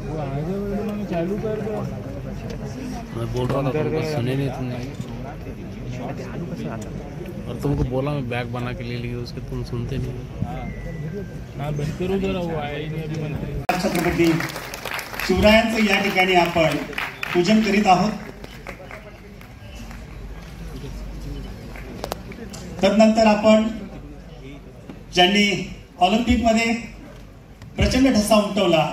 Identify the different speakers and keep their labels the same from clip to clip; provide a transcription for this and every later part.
Speaker 1: चालू कर दो।
Speaker 2: मैं बोल रहा था तुमको सुने नहीं तुमने, और तुमको बोला मैं बैग बना के ले लिए, उसके तुम सुनते नहीं।
Speaker 1: हाँ बंद करो जरा, वो आया ही नहीं अभी मंत्री।
Speaker 3: छत्रपती शिवरायांचं या ठिकाणी आपण पूजन करीत आहोत। तदनंतर आपण ज्यांनी ऑलिम्पिकमध्ये प्रचंड ठसा उमटवला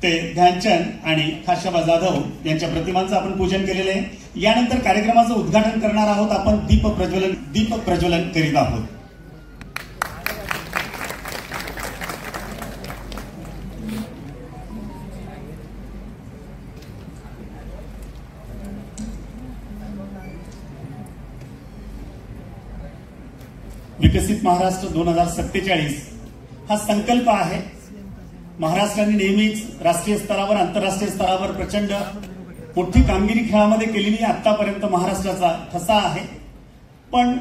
Speaker 3: ते ध्यानचंद आणि खाशाबा जाधव यांच्या प्रतिमांचं आपण पूजन केलेलं आहे। यानंतर कार्यक्रमाचं उद्घाटन करणार आहोत आपण। दीप प्रज्वलन करीत आहोत। विकसित महाराष्ट्र 2047 हा संकल्प आहे। महाराष्ट्राने नेहमीच राष्ट्रीय स्तरावर आंतरराष्ट्रीय स्तरावर प्रचंड मोठी कामगिरी खेळामध्ये केलेली आतापर्यंत महाराष्ट्राचा ठसा आहे। पण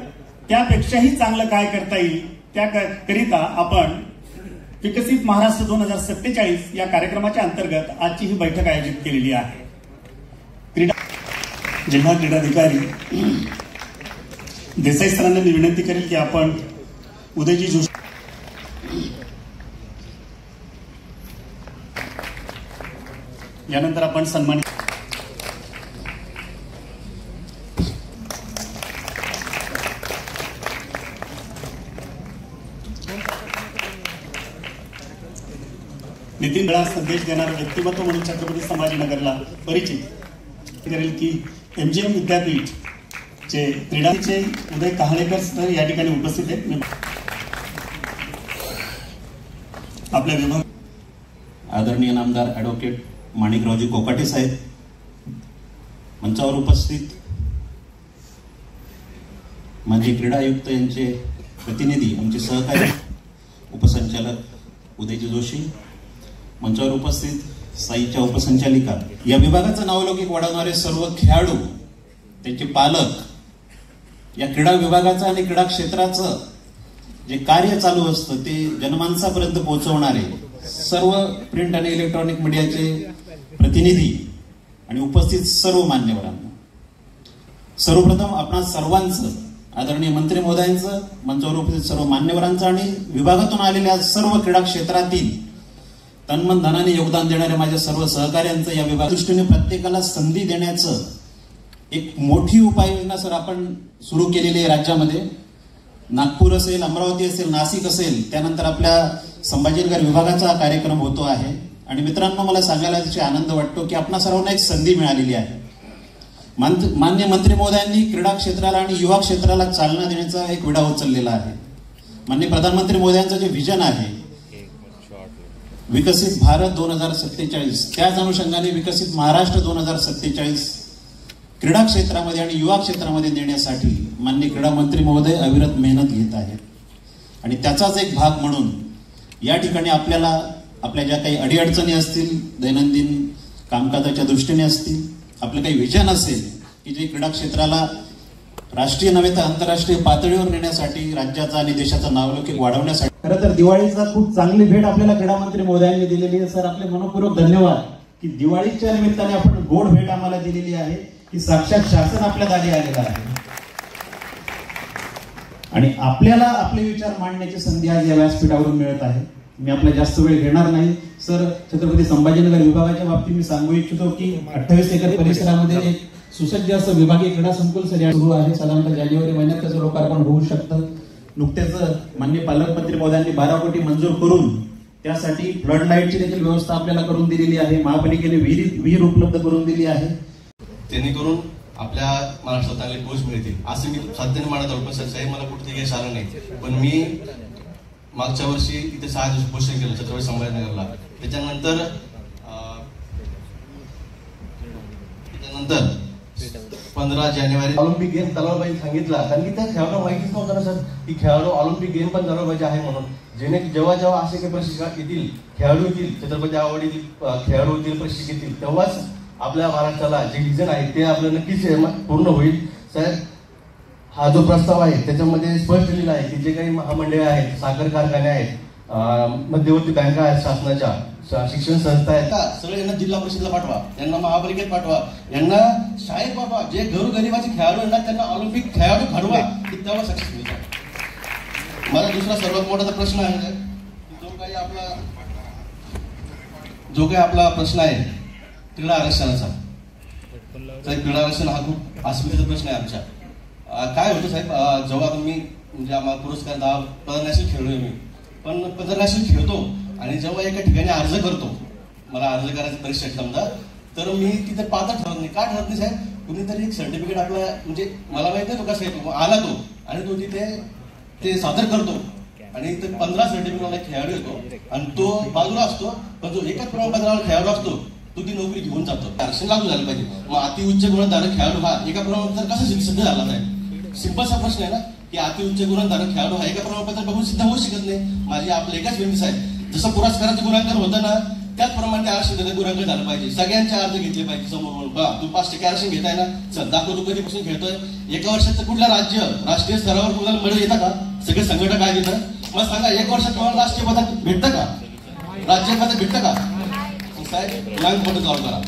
Speaker 3: त्यापेक्षाही चांगलं काय करता येईल त्याकरिता आपण विकसित महाराष्ट्र 2047 या कार्यक्रमाच्या अंतर्गत आजची ही बैठक आयोजित केलेली आहे। जिल्हा क्रीडाधिकारी देसाई सरांना मी विनंती करेल की आपण उदयजी जोशी यानंतर आपण सन्मानित नितीन गळा संदेश देणारा व्यक्तिमत्व म्हणून छत्रपती संभाजीनगरला परिचित करेल की एमजीएम विद्यापीठ चे क्रीडाचे उदय कहाणेकर सर या ठिकाणी उपस्थित आहेत। आपल्या विभाग
Speaker 4: आदरणीय नामदार ॲडव्होकेट माणिकरावजी कोकाटे साहेब, मंचावर उपस्थित माजी क्रीडा आयुक्त यांचे प्रतिनिधी, आमचे सहकारी उपसंचालक उदयजी जोशी, मंचावर उपस्थित साईच्या उपसंचालिका, या विभागाचं नावलौकिक वाढवणारे सर्व खेळाडू, त्यांचे पालक, या क्रीडा विभागाचं आणि क्रीडा क्षेत्राचं जे कार्य चालू असतं ते जनमानसापर्यंत पोहोचवणारे सर्व प्रिंट आणि इलेक्ट्रॉनिक मीडियाचे प्रतिनिधी आणि उपस्थित सर्व मान्यवरांना, सर्वप्रथम आपणा सर्वांचं, आदरणीय मंत्री महोदयांचं, मंचावर उपस्थित सर्व मान्यवरांचं आणि विभागातून आलेल्या सर्व क्रीडा क्षेत्रातील तन्मन धनाने योगदान देणाऱ्या माझ्या सर्व सहकाऱ्यांचं, या विभागा दृष्टीने प्रत्येकाला संधी देण्याचं एक मोठी उपाययोजना सर आपण सुरू केलेली आहे राज्यामध्ये। नागपूर असेल, अमरावती असेल, नाशिक असेल, त्यानंतर आपल्या संभाजीनगर विभागाचा कार्यक्रम होतो आहे। आणि मित्रांनो, मला सांगायला अतिशय आनंद वाटतो की आपणा सर्वांना एक संधी मिळालेली आहे। माननीय मंत्री महोदयांनी क्रीडा क्षेत्राला आणि युवा क्षेत्राला चालना देण्याचा एक विडा उचललेला आहे। माननीय प्रधानमंत्री महोदयांचं जे व्हिजन आहे विकसित भारत 2047, त्याच अनुषंगाने विकसित महाराष्ट्र 2047 क्रीडा क्षेत्रामध्ये आणि युवा क्षेत्रामध्ये नेण्यासाठी माननीय क्रीडा मंत्री महोदय अविरत मेहनत घेत आहेत। आणि त्याचाच एक भाग म्हणून या ठिकाणी आपल्याला आपल्या ज्या काही अडीअडचणी असतील, दैनंदिन कामकाजाच्या दृष्टीने असतील, आपलं काही विजन असेल की जे क्रीडा क्षेत्राला राष्ट्रीय नव्हे तर आंतरराष्ट्रीय पातळीवर नेण्यासाठी, राज्याचा आणि देशाचा नावलौकिक वाढवण्यासाठी, खरं तर दिवाळीचा खूप चांगली भेट आपल्याला क्रीडा मंत्री महोदयांनी दिलेली आहे। सर, आपले मनपूर्वक धन्यवाद की दिवाळीच्या निमित्ताने आपण गोड भेट आम्हाला दिलेली आहे की साक्षात शासन आपल्या दारी आलेलं आहे आणि आपल्याला आपले विचार मांडण्याची संधी आज या व्यासपीठावरून मिळत आहे। मी आपला जास्त वेळ घेणार नाही सर। छत्रपती संभाजीनगर विभागाच्या बाबतीत मी सांगू इच्छितो की 28 एकर परिसरामध्ये एक सुसज्ज असं विभागीय क्रीडा संकुल सुरू आहे। साधारणतः जानेवारी महिन्यात त्याचं लोकार्पण होऊ शकतं। नुकतेच माननीय पालकमंत्री महोदयांनी 12 कोटी मंजूर करून त्यासाठी फ्लड लाईटची देखील व्यवस्था आपल्याला करून दिलेली आहे। महापालिकेने विहीर उपलब्ध करून दिली आहे,
Speaker 5: जेणेकरून आपल्या महाराष्ट्रात चांगले कोच मिळतील असं मी साध्यने मानत आहोत। पण सर, मला कुठे यश आलं नाही, पण मी मागच्या वर्षी इथे 6 दिवस पोषण केलं छत्रपती संभाजीनगरला। त्याच्यानंतर 15 जानेवारी ऑलिम्पिक गेम चालवला पाहिजे सांगितला, कारण की त्या खेळाडू माहितीच नव्हतं ना सर की खेळाडू ऑलिम्पिक गेम पण चालवला पाहिजे आहे म्हणून। जेव्हा असे काही प्रशिक्षक येतील, खेळाडू येतील, छत्रपती आवडीतील खेळाडू येतील, प्रशिक्षक येतील, तेव्हाच आपल्या महाराष्ट्राला जे विजन आहे ते आपलं नक्कीच पूर्ण होईल। साहेब, हा जो प्रस्ताव आहे त्याच्यामध्ये स्पष्ट लिहिलं आहे की जे काही महामंडळे आहेत, साखर कारखाने आहेत, मध्यवर्ती बँका आहेत शासनाच्या, शिक्षण संस्था आहेत का सगळे यांना जिल्हा परिषदला पाठवा, यांना महापालिकेत पाठवा, यांना शाळेत पाठवा. जे गरीबाचे खेळाडू आहेत त्यांना ऑलिम्पिक खेळाडू घडवा की तेव्हा सक्सेस मिळतात. मला दुसरा सर्वात मोठा प्रश्न आहे, जो काही आपला प्रश्न आहे क्रीडा आरक्षणाचा. साहेब क्रीडा आरक्षण हा खूप अस्मितेचा प्रश्न आहे आमच्या. काय होतं साहेब, जेव्हा मी म्हणजे आम्हाला पुरस्कार नॅशनल खेळलोय मी, पण नॅशनल खेळतो आणि जेव्हा एका ठिकाणी अर्ज करतो, मला अर्ज करायचं परीक्षा समजा, तर मी तिथे पात्र ठरत नाही. का ठरत नाही साहेब, कुणीतरी एक सर्टिफिकेट आपला म्हणजे मला माहित नाही तो कसा येतो, आला तो आणि तो तिथे ते सादर करतो आणि इथे 15 सर्टिफिकेटवाला खेळाडू येतो आणि तो बाजूला असतो, पण जो एकाच प्रमाणपत्राला खेळाडू असतो तो ती नोकरी घेऊन जातो. आरक्षण लागू झालं पाहिजे. मग अति उच्च गुणधारक खेळाडू हा एका प्रमाणपत्र कसा सिद्ध झाला साहेब? सिंपलचा प्रश्न आहे ना, की अति उच्च गुणधारक खेळाडू हा एका प्रमाणपत्र बघून सिद्ध होऊ शकत नाही. माझी आपलं एकच विनंती साहेब, जसं पुरस्काराचं गुणांकन होतं ना त्याचप्रमाणे त्या आरक्षणाचं गुणांकन झालं पाहिजे. सगळ्यांचे अर्ज घेतले पाहिजे समोर. बा तू 5% आरक्षण घेताय ना, चल दाखव तू कधीपासून खेळतोय. एका वर्षाचं कुठलं राज्य राष्ट्रीय स्तरावर तुम्हाला मेडल येतं का? सगळे संघटक काय देतं? मग सांगा, एक वर्षात तुम्हाला राष्ट्रीय पदक भेटतं का? राज्य पदक भेटतं का? साहेब गुणांक पदक चालू करा,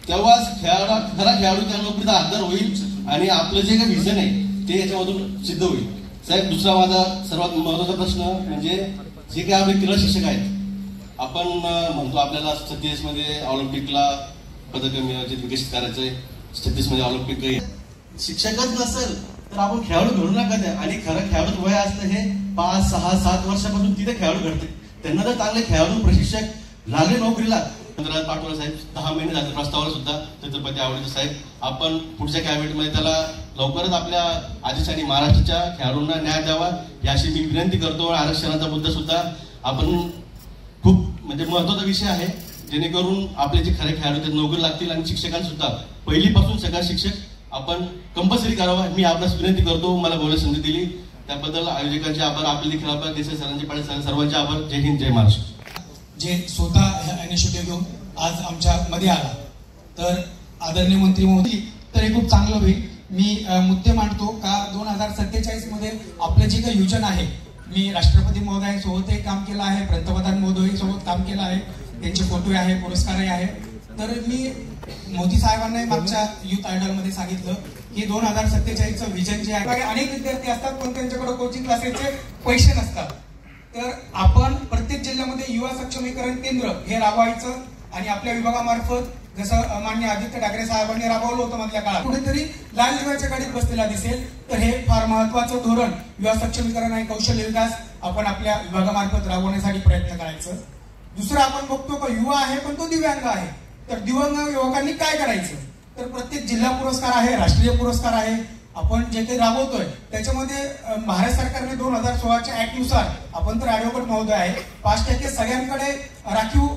Speaker 5: तेव्हाच खरा खेळाडू त्या नोकरीचा हकदार होईल आणि आपलं जे काही व्हिजन आहे ते याच्यामधून सिद्ध होईल. साहेब दुसरा माझा सर्वात महत्वाचा प्रश्न म्हणजे जे काही आपले क्रीडा शिक्षक आहेत, आपण म्हणतो आपल्याला 36 मध्ये ऑलिम्पिकला पदक विकसित करायचंय, 36 मध्ये ऑलिम्पिक. शिक्षकच नसेल तर आपण खेळाडू घडू नका द्या. आणि खरं खेळाडू वय असतं हे 5, 6, 7 वर्षापासून तिथे खेळाडू घडते. त्यांना जर चांगले खेळाडू प्रशिक्षक लागले नोकरीला, पाठवलं साहेब 10 महिने झाले प्रस्तावाला सुद्धा छत्रपती आवडीचं साहेब, आपण पुढच्या कॅबिनेटमध्ये त्याला लवकरच आपल्या आदेश आणि महाराष्ट्राच्या खेळाडूंना न्याय द्यावा याची मी विनंती करतो. आरक्षणाचा मुद्दा सुद्धा आपण खूप म्हणजे महत्वाचा विषय आहे, जेणेकरून आपले जे खरे खेळाडू ते नोकरी लागतील आणि शिक्षकांना सुद्धा पहिलीपासून सगळ्या शिक्षक आपण कंपल्सरी करावा. मी आपल्यास विनंती करतो. मला बोलायची संधी दिली त्याबद्दल आयोजकांचे आभार, आपले देखील आभार, देसाई सरांचे, पाटील सरांचे, सर्वांचे आभार. जय हिंद, जय महाराष्ट्र.
Speaker 6: जे स्वतः ह्या इनिशिएटिव्ह घेऊन आज आमच्या मध्ये आला, तर आदरणीय मंत्री महोदय, तर हे खूप चांगलं होईल. मी मुद्दे मांडतो का 2047 मध्ये आपलं जे काही योजना आहे, मी राष्ट्रपती महोदयांसोबतही काम केलं आहे, पंतप्रधान महोदयांसोबत काम केलं आहे, त्यांचे फोटो आहे, पुरस्कारही आहे. तर मी मोदी साहेबांना मागच्या युथ आयडल मध्ये सांगितलं की 2047चं विजन जे आहे, अनेक विद्यार्थी असतात पण त्यांच्याकडे कोचिंग क्लासेसचे पैसे नसतात. तर आपण प्रत्येक जिल्ह्यामध्ये युवा सक्षमीकरण केंद्र हे राबवायचं आणि आपल्या विभागामार्फत जसं माननीय आदित्य ठाकरे साहेबांनी राबवलं होतं मधल्या काळात, कुठेतरी लाल दिव्याच्या गाडीत बसलेला दिसेल. तर हे फार महत्वाचं धोरण युवा सक्षमीकरण आणि कौशल्य विकास आपण आपल्या विभागामार्फत राबवण्यासाठी प्रयत्न करायचं. दुसरं आपण बघतो का युवा आहे पण तो दिव्यांग आहे, तर दिव्यांग युवकांनी काय करायचं? तर प्रत्येक जिल्हा पुरस्कार आहे, राष्ट्रीय पुरस्कार आहे, आपण जे काही राबवतोय त्याच्यामध्ये भारत सरकारने 2016च्या ऍक्ट नुसार, आपण तर ऍडव्होकेट महोदय आहे, 5% सगळ्यांकडे राखीव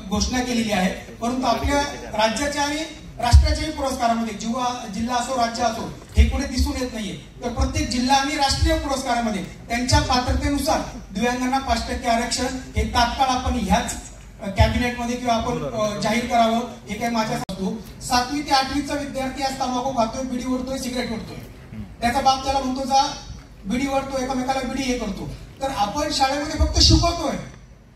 Speaker 6: घोषणा केलेली आहे. परंतु आपल्या राज्याच्या आणि राष्ट्राच्याही पुरस्कारामध्ये जिल्हा असो राज्य असो हे कुठे दिसून येत नाहीये. तर प्रत्येक जिल्हा आणि राष्ट्रीय पुरस्कारामध्ये त्यांच्या पात्रतेनुसार दिव्यांगांना 5% आरक्षण हे तात्काळ आपण ह्याच कॅबिनेटमध्ये किंवा आपण जाहीर करावं, हे काही माझ्या सांगतो. 7वी ते 8वीचा विद्यार्थी आज तंबाखू खातोय, बिडी ओढतोय, सिगरेट ओढतोय, त्याचा बाप त्याला म्हणतो जा बिडी ओढतो, एकामेकाला बिडी हे करतो. तर आपण शाळेमध्ये फक्त शिकवतोय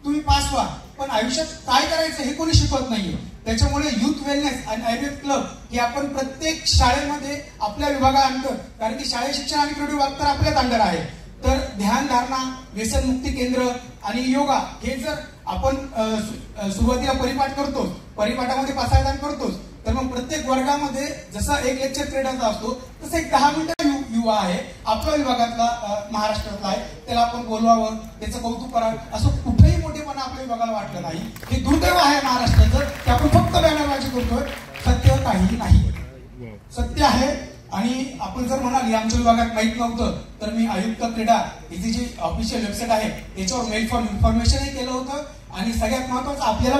Speaker 6: तुम्ही पास व्हा, पण आयुष्यात काय करायचं हे कोणी शिकवत नाहीये. त्याच्यामुळे युथ वेलनेस आणि आयुर्वेद क्लब हे आपण प्रत्येक शाळेमध्ये आपल्या विभागाअंतर, कारण की शाळेत शिक्षण आणि क्रीडा विभाग तर आपल्याच अंडर आहे, तर ध्यानधारणा, व्यसनमुक्ती केंद्र आणि योगा हे जर आपण सुरुवातीला परिपाठ करतो, परिपाठामध्ये पासायदान करतोच, तर मग प्रत्येक वर्गामध्ये जसा एक लेक्चर क्रीडाचा असतो तसं एक 10 मिनिटं युवा आहे आपल्या विभागातला, महाराष्ट्रातला आहे, त्याला आपण बोलवावं, त्याचं कौतुक करावं. असं कुठेही मोठेपणा आपल्या विभागाला वाटलं नाही. हे दुर्दैव आहे महाराष्ट्राचं की आपण फक्त बॅनरबाजी करतोय, सत्य काही नाही. सत्य आहे. आणि आपण जर म्हणाल आमच्या विभागात माहित नव्हतं, तर मी आयुक्त क्रीडा हिची जी ऑफिशियल वेबसाईट आहे त्याच्यावर मेल फॉर इन्फॉर्मेशनही केलं होतं. आणि सगळ्यात महत्वाचं आपल्याला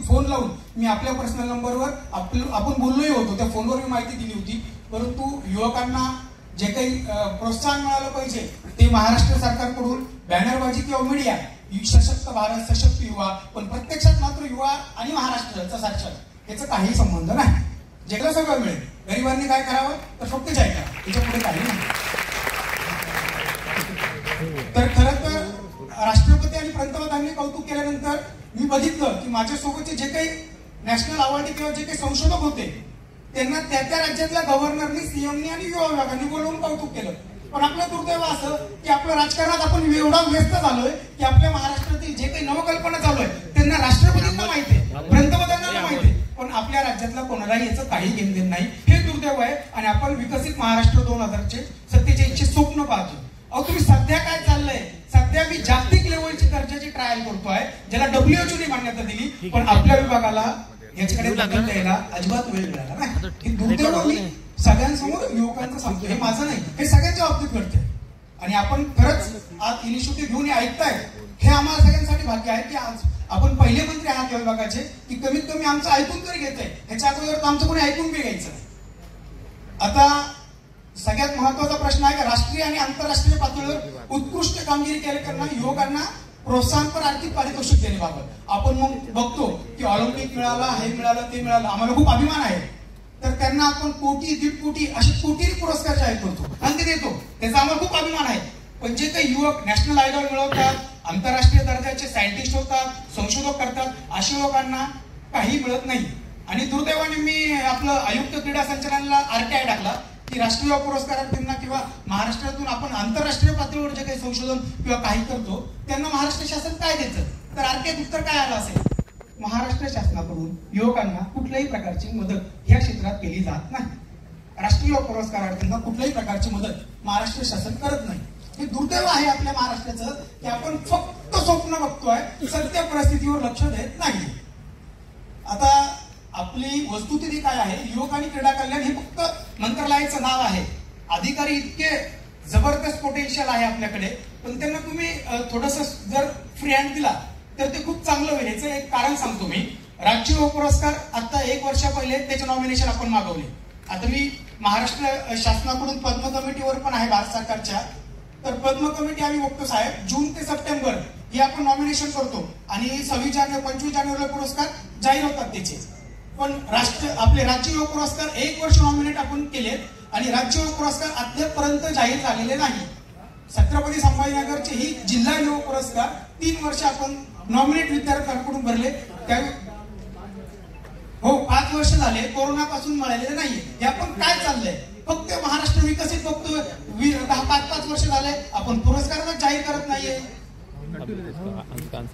Speaker 6: फोन लावून मी आपल्या पर्सनल नंबरवर आपण बोललोही होतो, त्या फोनवर मी माहिती दिली होती. परंतु युवकांना जे काही प्रोत्साहन मिळालं पाहिजे ते महाराष्ट्र सरकारकडून बॅनरबाजी किंवा मीडिया, सशक्त भारत, सशक्त युवा, पण प्रत्यक्षात मात्र युवा आणि महाराष्ट्राचा साक्षात याचा काही संबंध नाही. जेला सगळं मिळेल, गरिबांनी काय करावं तर फक्त जाय करा, याच्या पुढे काही नाही. तर खरं तर राष्ट्रपती आणि पंतप्रधान लोकांनी कौतुक केल्यानंतर मी बघितलं की माझ्यासोबतचे जे काही नॅशनल अवॉर्डी किंवा जे काही संशोधक होते त्यांना त्या त्या राज्यातल्या गव्हर्नरनी, सीएमनी आणि युवा विभागाने बोलवून कौतुक केलं. पण आपलं दुर्दैव असं की आपल्या राजकारणात आपण एवढा व्यस्त झालोय की आपल्या महाराष्ट्रातील जे काही नवकल्पना चालू आहे त्यांना राष्ट्रपतींना माहिती आहे, पंतप्रधानांना माहिती आहे, पण आपल्या राज्यातला कोणालाही याचं काही घेणदेण नाही. हे दुर्दैव आहे. आणि आपण विकसित महाराष्ट्र 2047चे स्वप्न पाहतो. अहो तुम्ही सध्या काय चाललंय, सध्या मी जागतिक लेवलची दर्जाची ट्रायल करतोय ज्याला WHO मान्यता दिली, पण आपल्या विभागाला याच्याकडे दखल द्यायला अजिबात वेळ मिळाला नाही. हे दुर्दैव मी सगळ्यांसमोर युवकांचं सांगतो. हे माझं नाही, हे सगळ्यांच्या बाबतीत घडतंय. आणि आपण खरंच आज इनिशिएटिव्ह घेऊन ऐकताय, हे आम्हाला सगळ्यांसाठी भाग्य आहे की आज आपण पहिले मंत्री आहात या विभागाचे, की कमीत कमी आमचं ऐकून तरी घेतंय. ह्याच्या अगोदर तर आमचं कोणी ऐकून बी घ्यायचं. आता सगळ्यात महत्वाचा प्रश्न आहे की राष्ट्रीय आणि आंतरराष्ट्रीय पातळीवर उत्कृष्ट कामगिरी केलेल्यांना युवकांना प्रोत्साहनपर आर्थिक पारितोषिक देण्याबाबत आपण मग बघतो की ऑलिम्पिक मिळाला, हे मिळालं, ते मिळालं, आम्हाला खूप अभिमान आहे. तर त्यांना आपण कोटी, 1.5 कोटी असे कोटी पुरस्कार जाहीर करतो आणि ते देतो, त्याचा आम्हाला खूप अभिमान आहे. पण जे काही युवक नॅशनल आयडॉल मिळवतात, आंतरराष्ट्रीय दर्जाचे सायंटिस्ट होतात, संशोधक करतात, अशा लोकांना काही मिळत नाही. आणि दुर्दैवाने मी आपलं आयुक्त क्रीडा संचालनाला RTI टाकला की राष्ट्रीय युवा पुरस्कारार्थींना किंवा महाराष्ट्रातून आपण आंतरराष्ट्रीय पातळीवर जे काही संशोधन किंवा काही करतो त्यांना महाराष्ट्र शासन काय देतं. तर RTI उत्तर काय आलं असेल, महाराष्ट्र शासनाकडून युवकांना कुठल्याही प्रकारची मदत या क्षेत्रात केली जात नाही. राष्ट्रीय युवा पुरस्कारार्थींना कुठल्याही प्रकारची मदत महाराष्ट्र शासन करत नाही. हे दुर्दैव आहे आपल्या महाराष्ट्राचं की आपण फक्त स्वप्न बघतोय, सत्य परिस्थितीवर लक्ष देत नाही. आता आपली वस्तुस्थिती काय आहे, युवक आणि क्रीडा कल्याण हे फक्त मंत्रालयाचं नाव आहे. अधिकारी इतके जबरदस्त पोटेन्शियल आहे आपल्याकडे, पण त्यांना तुम्ही थोडस जर फ्री हँड दिला तर ते खूप चांगलं होईल. याचं एक कारण सांगतो मी. राज्य युवा पुरस्कार आता 1 वर्षा पहिले त्याचे नॉमिनेशन आपण मागवले. आता मी महाराष्ट्र शासनाकडून पद्म कमिटीवर पण आहे भारत सरकारच्या, तर पद्म कमिटी आम्ही बघतो साहेब, जून ते सप्टेंबर हे आपण नॉमिनेशन करतो आणि 26 जानेवारी 25 जानेवारीला पुरस्कार जाहीर होतात त्याचे. पण आपले राज्य युवा पुरस्कार 1 वर्ष नॉमिनेट आपण केलेत आणि राज्य युवा पुरस्कार अद्यापर्यंत जाहीर झालेले नाही. छत्रपती संभाजीनगरचे ही जिल्हा युवा पुरस्कार 3 वर्ष आपण नॉमिनेट विद्यार्थ्यांकडून भरले. हो 5 वर्ष झाले, कोरोनापासून मिळालेले नाहीये. हे आपण काय चाललंय, फक्त महाराष्ट्र विकसित बघतोय. 5 वर्ष झाले आपण पुरस्कार जाहीर करत नाहीये.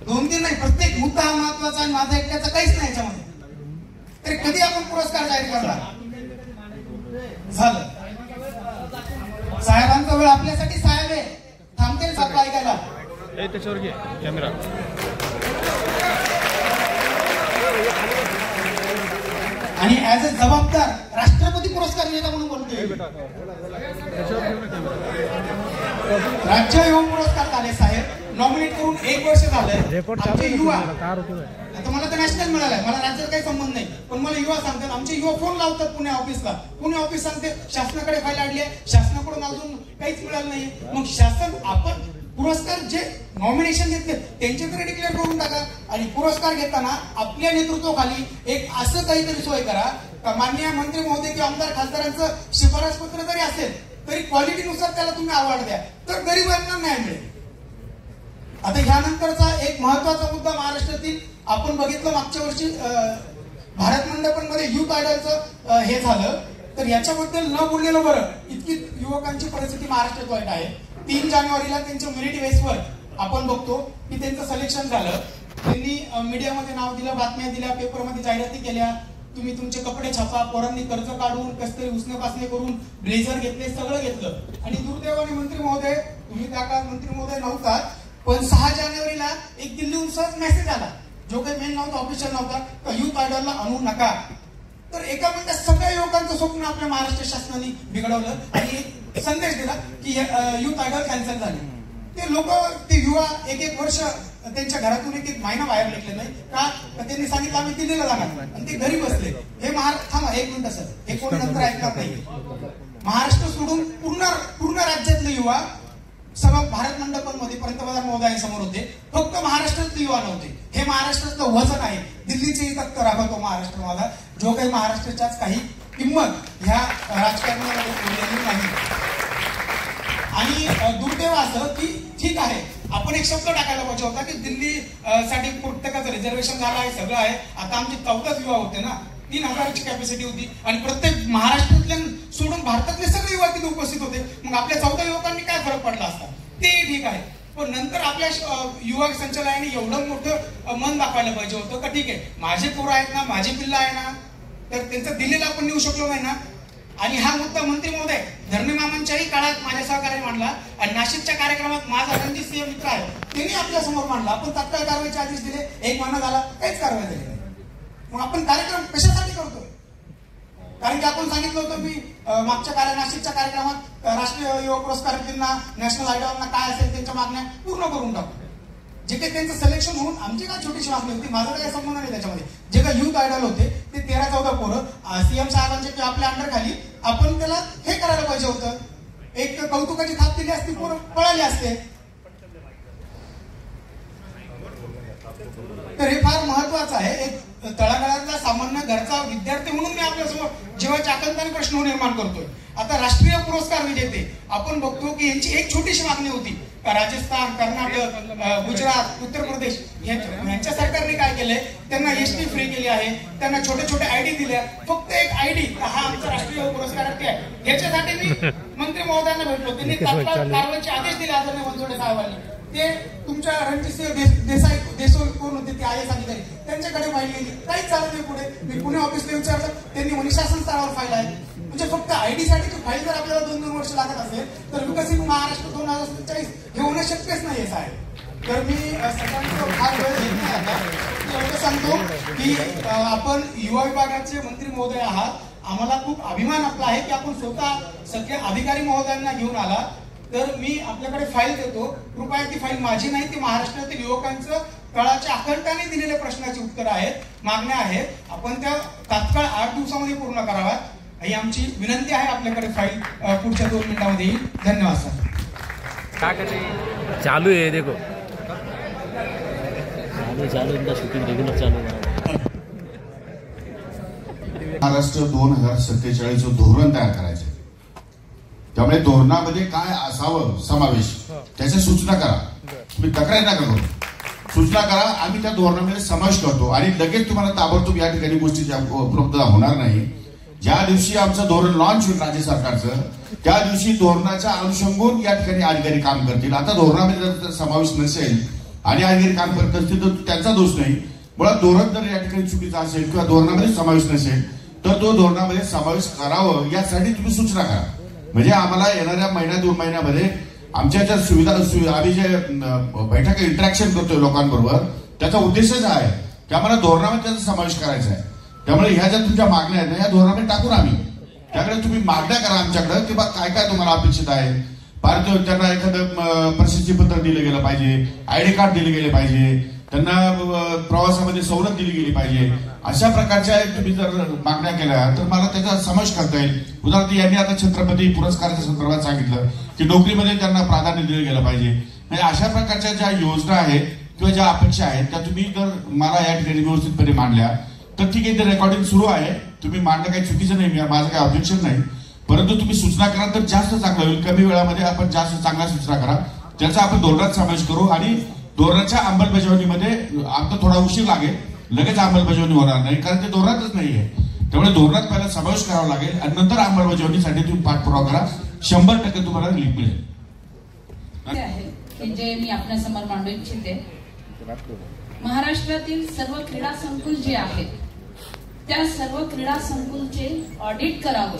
Speaker 6: 2-3 नाही, प्रत्येक मुद्दा हा महत्वाचा आणि माझा एकट्याचा काहीच नाही याच्यामध्ये. तरी कधी आपण पुरस्कार जाहीर करणार. झालं साहेबांचा वेळ आपल्यासाठी साहेब आहे, थांबतील सगळं ऐकायला.
Speaker 1: त्याच्यावर घे कॅमेरा.
Speaker 6: आणि ऍज अ जबाबदार राष्ट्रपती पुरस्कार विजेता म्हणून बोलतोय. राज्य युवा पुरस्कार झाले साहेब, नॉमिनेट करून 1 वर्ष झालंय. आमचे युवा, आता मला तर नॅशनल मिळालंय, मला राज्यात काही संबंध नाही, पण मला युवा सांगतात, आमचे युवा फोन लावतात पुणे ऑफिसला. पुणे ऑफिस सांगते शासनाकडे फाईल आणली आहे, शासनाकडून अजून काहीच मिळालं नाही. मग शासन आपण पुरस्कार जे नॉमिनेशन घेतले त्यांचे तरी डिक्लेअर करून टाका. आणि पुरस्कार घेताना आपल्या नेतृत्वाखाली एक असं काहीतरी सोय करा का माननीय मंत्री महोदय किंवा आमदार खासदारांचं शिफारस पत्र जरी असेल तरी क्वालिटीनुसार त्याला तुम्ही अवॉर्ड द्या, तर गरीबांना न्याय मिळेल. आता ह्यानंतरचा एक महत्वाचा मुद्दा महाराष्ट्रातील आपण बघितलं, मागच्या वर्षी भारत मंडपमध्ये युथ आयडलचं हे झालं, तर याच्याबद्दल न बोललेलं बरं. इतकी युवकांची परिस्थिती महाराष्ट्रात वाईट आहे. 3 जानेवारीला त्यांच्या मेरिट बेसवर आपण बघतो की त्यांचं सिलेक्शन झालं. त्यांनी मीडियामध्ये नाव दिलं, बातम्या दिल्या, पेपरमध्ये जाहिराती केल्या, तुम्ही तुमचे कपडे छापा, पोरांनी कर्ज काढून कसतरी उसने पासने करून ब्लेझर घेतले, सगळं घेतलं. आणि दुर्दैवाने मंत्री महोदय, तुम्ही त्या काळात मंत्री महोदय नव्हता, पण 6 जानेवारीला एक दिल्लीहून सहज मेसेज आला, जो काही मेल नव्हता, ऑफिशियल नव्हता, का युथ आयडॉलला आणू नका. तर एका मिनिटात सगळ्या युवकांचं स्वप्न आपल्या महाराष्ट्र शासनाने बिघडवलं आणि संदेश दिला की युथ आयडॉल कॅन्सल झाले. ते लोक, ते युवा 1-1 वर्ष त्यांच्या घरातून 1-1 महिना बाहेर निघले नाही का, त्यांनी सांगितलं आम्ही दिल्लीला जाणार आणि ते घरी बसले. हे थांबा 1 मिनिट सर, हे कोण नंतर ऐकणार नाही. महाराष्ट्र सोडून पूर्ण राज्यातले युवा सभा भारत मंडपांमध्ये पंतप्रधान महोदयांसमोर होते. फक्त महाराष्ट्रातले युवा नव्हते. हे महाराष्ट्रातलं वजन आहे. दिल्लीचेही तख्त राखवतो महाराष्ट्र माझा, जो काही महाराष्ट्राच्याच काही किंमत ह्या राजकारणामध्ये उरलेली नाही. आणि दुर्दैव असं की ठीक आहे आपण एक शब्द टाकायला पाहिजे होता की दिल्ली साठी प्रत्येकाचं रिझर्वेशन झालं आहे, सगळं आहे. आता आमचे 14 युवा होते ना, 3000ची कॅपॅसिटी होती आणि प्रत्येक महाराष्ट्रातल्या सोडून भारतातले सगळे युवा तिथे उपस्थित होते. मग आपल्या 14 युवकांनी काय फरक पडला असता ते ठीक आहे. पण नंतर आपल्या युवा संचालनाने एवढं मोठं मन दाखवायला पाहिजे होतं का ठीक आहे माझे पोरं आहेत ना, माझी पिल्लं आहे ना, तर त्यांचं दिल्लीला आपण नेऊ शकलो नाही ना. आणि हा मुद्दा मंत्री महोदय धर्मे मामांच्याही काळात माझ्या सहकार्याने मांडला आणि नाशिकच्या कार्यक्रमात माझा रणजित सिंह मित्र आहे त्यांनी आपल्या समोर मांडला. आपण तात्काळ कारवाईचे आदेश दिले, 1 महिना झाला काहीच कारवाई झाली नाही. मग आपण कार्यक्रम कशासाठी करतोय? कारण की आपण सांगितलं होतं मी मागच्या नाशिकच्या कार्यक्रमात राष्ट्रीय युवा पुरस्कारांना, नॅशनल आयडॉलना काय असेल त्यांच्या मागण्या पूर्ण करून टाकू. जे काही त्यांचं सिलेक्शन होऊन आमची काय छोटीशी मागणी होती, माझा काही संबंध नाही त्याच्यामध्ये. जे काही युथ आयडॉल होते ते 13-14 पोरं सीएम साहेबांच्या किंवा आपल्या अंडर खाली आपण त्याला हे करायला पाहिजे होतं. एक कौतुकाची थाप दिली असती, पोरं पळाली असते. तर हे फार महत्वाचं आहे. एक तळागाळातला सामान्य घरचा विद्यार्थी म्हणून मी आपल्यासमोर जीवाच्या आकांताने प्रश्न निर्माण करतोय. आता राष्ट्रीय पुरस्कार विजेते आपण बघतो की यांची एक छोटीशी मागणी होती का राजस्थान, कर्नाटक, गुजरात, उत्तर प्रदेश यांच्या सरकारने काय केलंय, त्यांना एसटी फ्री केली आहे, त्यांना छोटे छोटे आयडी दिल्या. फक्त एक आयडी हा आमचा राष्ट्रीय पुरस्कारार्थी आहे. याच्यासाठी मी मंत्री महोदयांना भेटलो, त्यांनी तात्काळ कारवाईचे आदेश दिले आदरणीय मनसुडे साहेबांनी. ते तुमच्या रणजितसिंह देसाई कोण होते ते IAS अधिकारी, त्यांच्याकडे फाईल गेली, काहीच झालं नाही. पुढे मी पुणे ऑफिसला विचारलं, त्यांनी म्हणे शासन स्तरावर फाईल आहे. म्हणजे फक्त आयडी साठीची फाईल जर आपल्याला 2-2 वर्ष लागत असेल तर विकसित महाराष्ट्र 2047 हे होणं शक्यच नाही साहेब. तर मी सगळ्यांचं फार वेळ घेत नाही आता. एवढं सांगतो की आपण युवा विभागाचे मंत्री महोदय आहात. आम्हाला खूप अभिमान आपला आहे की आपण स्वतः सगळे अधिकारी महोदयांना घेऊन आला. तर मी आपल्याकडे फाईल देतो, कृपया ती फाईल माझी नाही, ती महाराष्ट्रातील युवकांचं काळाच्या आखंडाने दिलेल्या प्रश्नाची उत्तरं आहेत, मागण्या आहेत. आपण त्या तात्काळ 8 दिवसामध्ये पूर्ण कराव्यात ही आमची विनंती आहे. आपल्याकडे फाईल पुढच्या 2 मिनिटांमध्ये येईल. धन्यवाद सर.
Speaker 2: चालू है देखो,
Speaker 1: चालू इनका शूटिंग रेगुलर चालू है.
Speaker 7: महाराष्ट्र 2047 धोरण तयार करायचे. त्यामुळे धोरणामध्ये काय असावं समावेश त्याच्या सूचना करा. तुम्ही तक्रार नका करू, सूचना करा. आम्ही त्या धोरणामध्ये समावेश करतो आणि लगेच तुम्हाला ताबडतोब या ठिकाणी गोष्टीची उपलब्धता होणार नाही. ज्या दिवशी आमचं धोरण लॉन्च होईल राज्य सरकारचं, त्या दिवशी धोरणाच्या अनुषंगाने या ठिकाणी अधिकारी काम करतील. आता धोरणामध्ये जर समावेश नसेल आणि अधिकारी काम करत असतील तर त्यांचा दोष नाही. मुळात धोरण जर या ठिकाणी चुकीचं असेल किंवा धोरणामध्ये समावेश नसेल तर तो धोरणामध्ये समावेश करावं यासाठी तुम्ही सूचना करा. म्हणजे आम्हाला येणाऱ्या 1-2 महिन्यामध्ये आमच्या ज्या सुविधा आम्ही जे बैठक इंटरॅक्शन करतोय लोकांबरोबर त्याचा उद्देशच आहे की आम्हाला धोरणामध्ये त्याचा समावेश करायचा आहे. त्यामुळे ह्या ज्या तुमच्या मागण्या आहेत ना या धोरणामध्ये टाकून आम्ही त्याकडे तुम्ही मागण्या करा आमच्याकडे की बा काय काय तुम्हाला अपेक्षित आहे. भारतीय त्यांना एखादं प्रशस्ती पत्र दिलं गेलं पाहिजे, ID कार्ड दिले गेले पाहिजे, त्यांना प्रवासामध्ये सवलत दिली गेली पाहिजे. अशा प्रकारच्या तुम्ही जर मागण्या केल्या तर मला त्याचा समावेश करता येईल. उदाहरणार्थ यांनी आता छत्रपती पुरस्काराच्या संदर्भात सांगितलं की नोकरीमध्ये त्यांना प्राधान्य दिलं गेलं पाहिजे. म्हणजे अशा प्रकारच्या ज्या योजना आहेत किंवा ज्या अपेक्षा आहेत त्या तुम्ही जर मला या ठिकाणी व्यवस्थितपणे मांडल्या तर ठीक आहे. ते रेकॉर्डिंग सुरू आहे, तुम्ही मांडणं काही चुकीचं नाही, माझं काही ऑब्जेक्शन नाही. परंतु तुम्ही सूचना करा तर जास्त चांगलं होईल. कमी वेळामध्ये आपण जास्त चांगल्या सूचना करा, त्याचा आपण धोरणात समावेश करू आणि धोरणाच्या अंमलबजावणीमध्ये आमचा थोडा उशीर लागेल, लगेच अंमलबजावणी होणार नाही कारण ते धोरणातच नाहीये. त्यामुळे धोरणात पहिला समावेश करावा लागेल आणि नंतर अंमलबजावणीसाठी तुम्ही पाठपुरावा करा. 100% तुम्हाला रिलीफ मिळेल.
Speaker 8: जे मी आपल्यासमोर मांडू इच्छिते, महाराष्ट्रातील सर्व क्रीडा संकुल जे आहेत त्या सर्व क्रीडा संकुलचे ऑडिट करावं.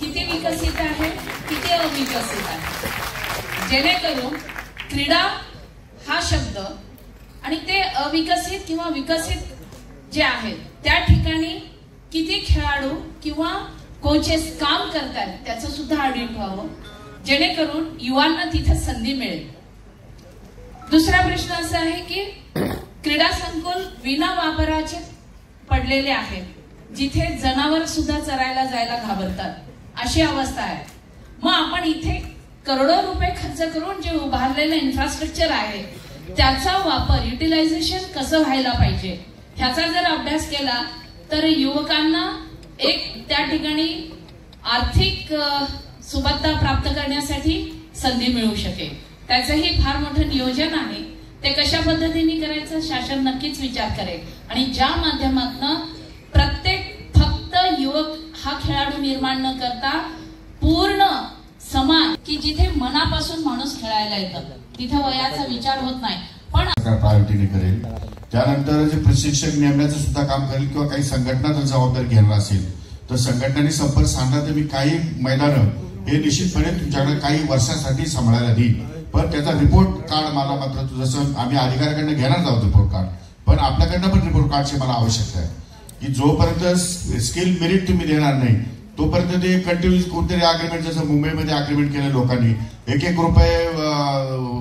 Speaker 8: किती विकसित आहे, किती अविकसित आहे, जेणेकरून क्रीडा हा शब्द आणि ते अविकसित किंवा विकसित जे आहेत त्या ठिकाणी किती खेळाडू किंवा कोचेस काम करतात त्याचं सुद्धा ऑडिट व्हावं, जेणेकरून युवांना तिथे संधी मिळेल. दुसरा प्रश्न असा आहे की क्रीडा संकुल विना वापराचे पडलेले आहेत, जिथे जनावर सुद्धा चरायला जायला घाबरतात अशी अवस्था आहे. मग आपण इथे करोडो रुपये खर्च करून जे उभारलेलं इन्फ्रास्ट्रक्चर आहे त्याचा वापर युटिलायझेशन कसं व्हायला पाहिजे ह्याचा जर अभ्यास केला तर युवकांना एक त्या ठिकाणी आर्थिक सुबत्ता प्राप्त करण्यासाठी संधी मिळू शकेल. त्याचंही फार मोठं नियोजन आहे. ते कशा पद्धतीने करायचं शासन नक्कीच विचार करेल आणि ज्या माध्यमातून प्रत्येक फक्त युवक हा खेळाडू निर्माण न करता पूर्ण समान की जिथे मनापासून माणूस खेळायला येतं तिथे वयाचा विचार होत नाही. पण
Speaker 7: प्रायोरिटीने करेल. त्यानंतर जे प्रशिक्षक नेमण्याचं सुद्धा काम करेल किंवा काही संघटना जर जबाबदारी घेणार असेल तर संघटनांनी संपर्क साधला तर मी काही मैदानं हे निश्चितपणे तुमच्याकडे काही वर्षासाठी सांभाळायला देईल. पण त्याचा रिपोर्ट कार्ड मला मात्र जसं आम्ही अधिकाऱ्याकडनं घेणार आहोत रिपोर्ट कार्ड, पण आपल्याकडनं पण रिपोर्ट कार्डची मला आवश्यकता आहे की जोपर्यंत स्किल मेरिट तुम्ही देणार नाही तोपर्यंत ते कंटिन्युअस कोणतरी अग्रीमेंट, जसं मुंबईमध्ये अग्रीमेंट केलं लोकांनी 1-1 रुपये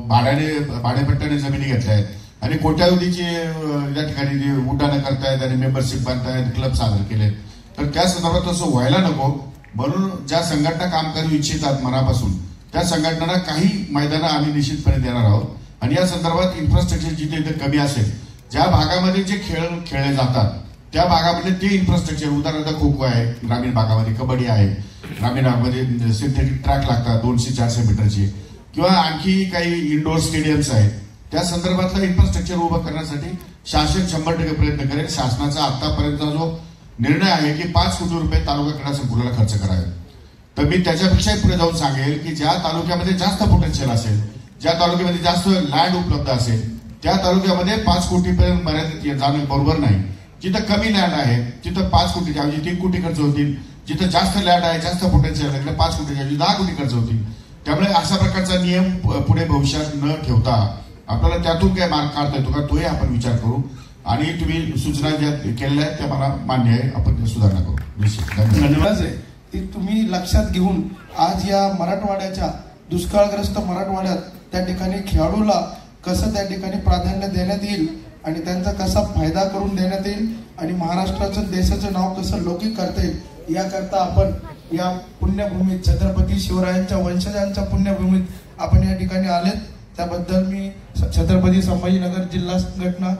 Speaker 7: भाडेपट्ट्याने जमिनी घेतल्या आहेत आणि कोट्यावधीची या ठिकाणी जे उड्डाणं करतायत आणि मेंबरशिप बांधतायत, क्लब सादर केले. तर त्या संदर्भात तसं व्हायला नको म्हणून ज्या संघटना काम करू इच्छितात मनापासून त्या संघटनांना काही मैदानं आम्ही निश्चितपणे देणार आहोत. आणि या संदर्भात इन्फ्रास्ट्रक्चर जिथे कमी असेल, ज्या भागामध्ये जे खेळ खेळले जातात त्या भागामध्ये ते इन्फ्रास्ट्रक्चर, उदाहरणार्थ खो खो आहे ग्रामीण भागामध्ये, कबड्डी आहे ग्रामीण भागामध्ये, सिंथेटिक ट्रॅक लागतात 200-400 मीटरचे, किंवा आणखी काही इंडोर स्टेडियम्स आहेत, त्या संदर्भातलं इन्फ्रास्ट्रक्चर उभं करण्यासाठी शासन 100% प्रयत्न करेल. शासनाचा आतापर्यंतचा जो निर्णय आहे की 5 कोटी रुपये तालुका क्रीडा संकुलाला खर्च करावे, तर मी त्याच्यापेक्षाही पुढे जाऊन सांगेल की ज्या तालुक्यामध्ये जास्त पोटेन्शियल असेल, ज्या तालुक्यामध्ये जास्त लँड उपलब्ध असेल त्या तालुक्यामध्ये 5 कोटीपर्यंत मर्यादित जाणं बरोबर नाही. जिथं कमी लँड आहे तिथं 5 कोटीच्या ऐवजी 3 कोटी खर्च होतील. जिथं जास्त लँड आहे, जास्त पोटेन्शियल आहे तिथे 5 कोटीच्या ऐवजी 10 कोटी खर्च होतील. त्यामुळे अशा प्रकारचा नियम पुढे भविष्यात न ठेवता आपल्याला त्यातून काय मार्ग काढता येतो का तोही आपण विचार करू. आणि तुम्ही सूचना ज्या केलेल्या आहेत त्या मला मान्य आहे, आपण सुधारणा करू.
Speaker 9: धन्यवाद. ती तुम्ही लक्षात घेऊन आज या मराठवाड्याच्या दुष्काळग्रस्त मराठवाड्यात त्या ठिकाणी खेळाडूला कसं त्या ठिकाणी प्राधान्य देण्यात येईल आणि त्यांचा कसा फायदा करून देण्यात येईल आणि महाराष्ट्राचं देशाचं नाव कसं लौकिक करता येईल याकरता आपण या पुण्यभूमीत छत्रपती शिवरायांच्या वंशजांच्या पुण्यभूमीत आपण या ठिकाणी आलेत. त्याबद्दल मी छत्रपती संभाजीनगर जिल्हा संघटना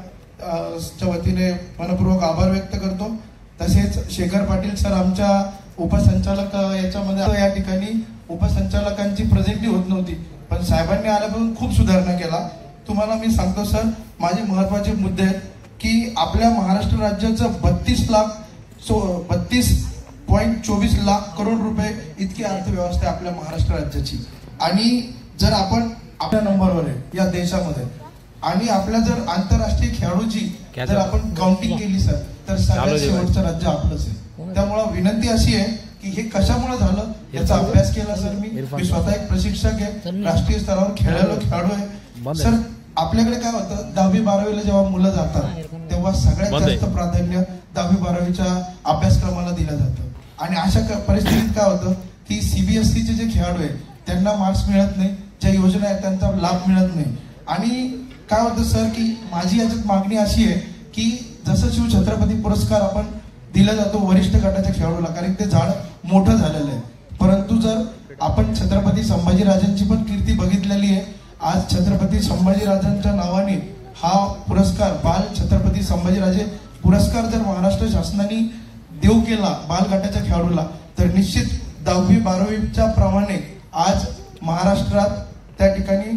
Speaker 9: च्या वतीने मनपूर्वक आभार व्यक्त करतो. तसेच शेखर पाटील सर आमच्या उपसंचालक याच्यामध्ये या ठिकाणी उपसंचालकांची प्रेझेंटी होत नव्हती, पण साहेबांनी आल्यापासून खूप सुधारणा केला. तुम्हाला मी सांगतो सर, माझे महत्वाचे मुद्दे आहेत की आपल्या महाराष्ट्र राज्याचं 32.24 लाख करोड रुपये इतकी अर्थव्यवस्था आहे आपल्या महाराष्ट्र राज्याची. आणि जर आपण आपल्या नंबरवर आहे या देशामध्ये आणि आपल्या जर आंतरराष्ट्रीय खेळाडूची जर आपण काउंटिंग केली सर तर सगळ्यात शेवटचं राज्य आपलंच आहे. त्यामुळे विनंती अशी आहे की हे कशामुळे झालं याचा अभ्यास केला सर. मी स्वतः एक प्रशिक्षक आहे, राष्ट्रीय स्तरावर खेळाडू आहे सर. आपल्याकडे काय होतं 10वी-12वीला जेव्हा मुलं जातात तेव्हा सगळ्यात जास्त प्राधान्य 10वी-12वीच्या अभ्यासक्रमाला दिलं जातं आणि अशा परिस्थितीत काय होतं की CBSEचे जे खेळाडू आहेत त्यांना मार्क्स मिळत नाही, ज्या योजना आहेत त्यांचा लाभ मिळत नाही. आणि काय होतं सर की माझी याच्यात मागणी अशी आहे की जसं शिवछत्रपती पुरस्कार आपण दिला जातो वरिष्ठ गटाच्या खेळाडूला कारण ते झाड मोठं झालेलं आहे, परंतु जर आपण छत्रपती संभाजीराजांची पण कीर्ती बघितलेली आहे. आज छत्रपती संभाजीराजांच्या नावाने हा पुरस्कार बाल छत्रपती संभाजीराजे पुरस्कार जर महाराष्ट्र शासनाने देऊ केला बाल गटाच्या खेळाडूला तर निश्चित 10वी-12वीच्या प्रमाणे आज महाराष्ट्रात त्या ठिकाणी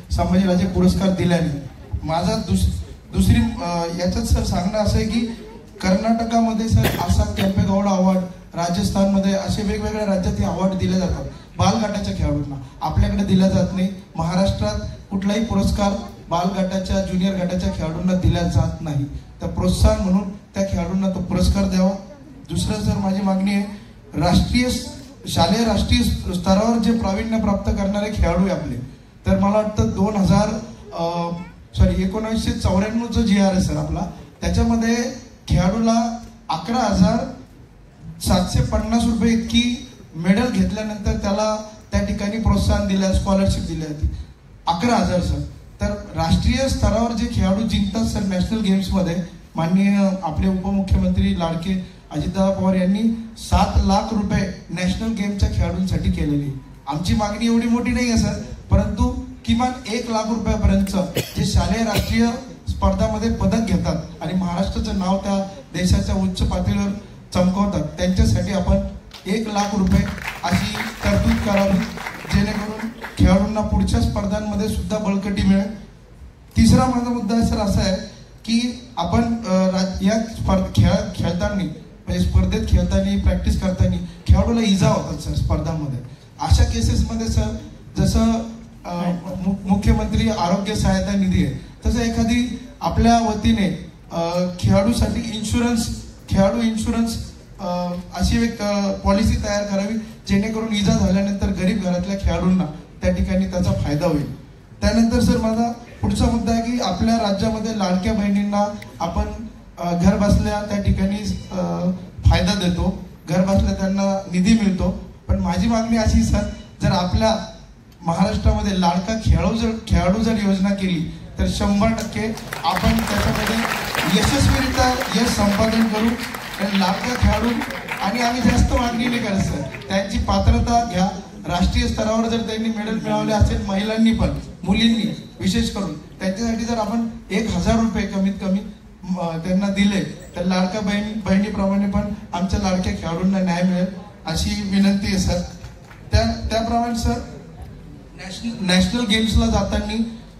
Speaker 9: संभाजीराजे पुरस्कार दिल्याने माझा दुसरी याच्यात सर सांगणं असं आहे की कर्नाटकामध्ये सर असा केंपेगौडा अवॉर्ड, राजस्थानमध्ये असे वेगवेगळ्या राज्यात हे अवॉर्ड दिले जातात बालगटाच्या खेळाडूंना, आपल्याकडे दिला जात नाही. महाराष्ट्रात कुठलाही पुरस्कार बालगटाच्या ज्युनियर गटाच्या खेळाडूंना दिला जात नाही, तर प्रोत्साहन म्हणून त्या खेळाडूंना तो पुरस्कार द्यावा. दुसरं सर माझी मागणी आहे शालेय राष्ट्रीय स्तरावर जे प्रावीण्य प्राप्त करणारे खेळाडू आहे आपले, तर मला वाटतं 1994 GR आहे सर आपला, त्याच्यामध्ये खेळाडूला 11,750 रुपये इतकी मेडल घेतल्यानंतर त्याला त्या ठिकाणी प्रोत्साहन दिलं, स्कॉलरशिप दिली जाते 11,000 सर. तर राष्ट्रीय स्तरावर जे खेळाडू जिंकतात सर नॅशनल गेम्समध्ये, माननीय आपले उपमुख्यमंत्री लाडके अजितदादा पवार यांनी 7 लाख रुपये नॅशनल गेमच्या खेळाडूंसाठी केलेली. आमची मागणी एवढी मोठी नाही आहे सर, परंतु किमान 1 लाख रुपयापर्यंत जे शालेय राष्ट्रीय स्पर्धामध्ये पदक घेतात आणि महाराष्ट्राचं नाव त्या देशाच्या उच्च पातळीवर चमकवतात त्यांच्यासाठी आपण 1 लाख रुपये अशी तरतूद करावी, जेणेकरून खेळाडूंना पुढच्या स्पर्धांमध्ये सुद्धा बळकटी मिळेल. तिसरा माझा मुद्दा सर असा आहे की आपण या खेळताना म्हणजे स्पर्धेत खेळताना प्रॅक्टिस करताना खेळाडूला इजा होतात सर स्पर्धांमध्ये. अशा केसेसमध्ये सर जसं मुख्यमंत्री आरोग्य सहायता निधी आहे तसं एखादी आपल्या वतीने खेळाडूसाठी खेळाडू इन्शुरन्स अशी एक पॉलिसी तयार करावी जेणेकरून इजा झाल्यानंतर गरीब घरातल्या खेळाडूंना त्या ठिकाणी त्याचा फायदा होईल. त्यानंतर सर माझा पुढचा मुद्दा आहे की आपल्या राज्यामध्ये लाडक्या बहिणींना आपण घर बसल्या त्या ठिकाणी फायदा देतो, घर बसल्या त्यांना निधी मिळतो. पण माझी मागणी अशी सर, जर आपल्या महाराष्ट्रामध्ये लाडका खेळाडू जर योजना केली तर 100% आपण त्याच्यामध्ये यशस्वीरित्या यश संपादन करू. लाडका खेळाडू आणि आम्ही जास्त मागणी नाही करत सर, त्यांची पात्रता घ्या. राष्ट्रीय स्तरावर जर त्यांनी मेडल मिळवले असेल महिलांनी पण मुलींनी विशेष करून त्यांच्यासाठी जर आपण 1000 रुपये कमीत कमी त्यांना दिले तर लाडक्या बहिणीप्रमाणे पण आमच्या लाडक्या खेळाडूंना न्याय मिळेल अशी विनंती आहे सर. त्याप्रमाणे सर नॅशनल गेम्सला जाताना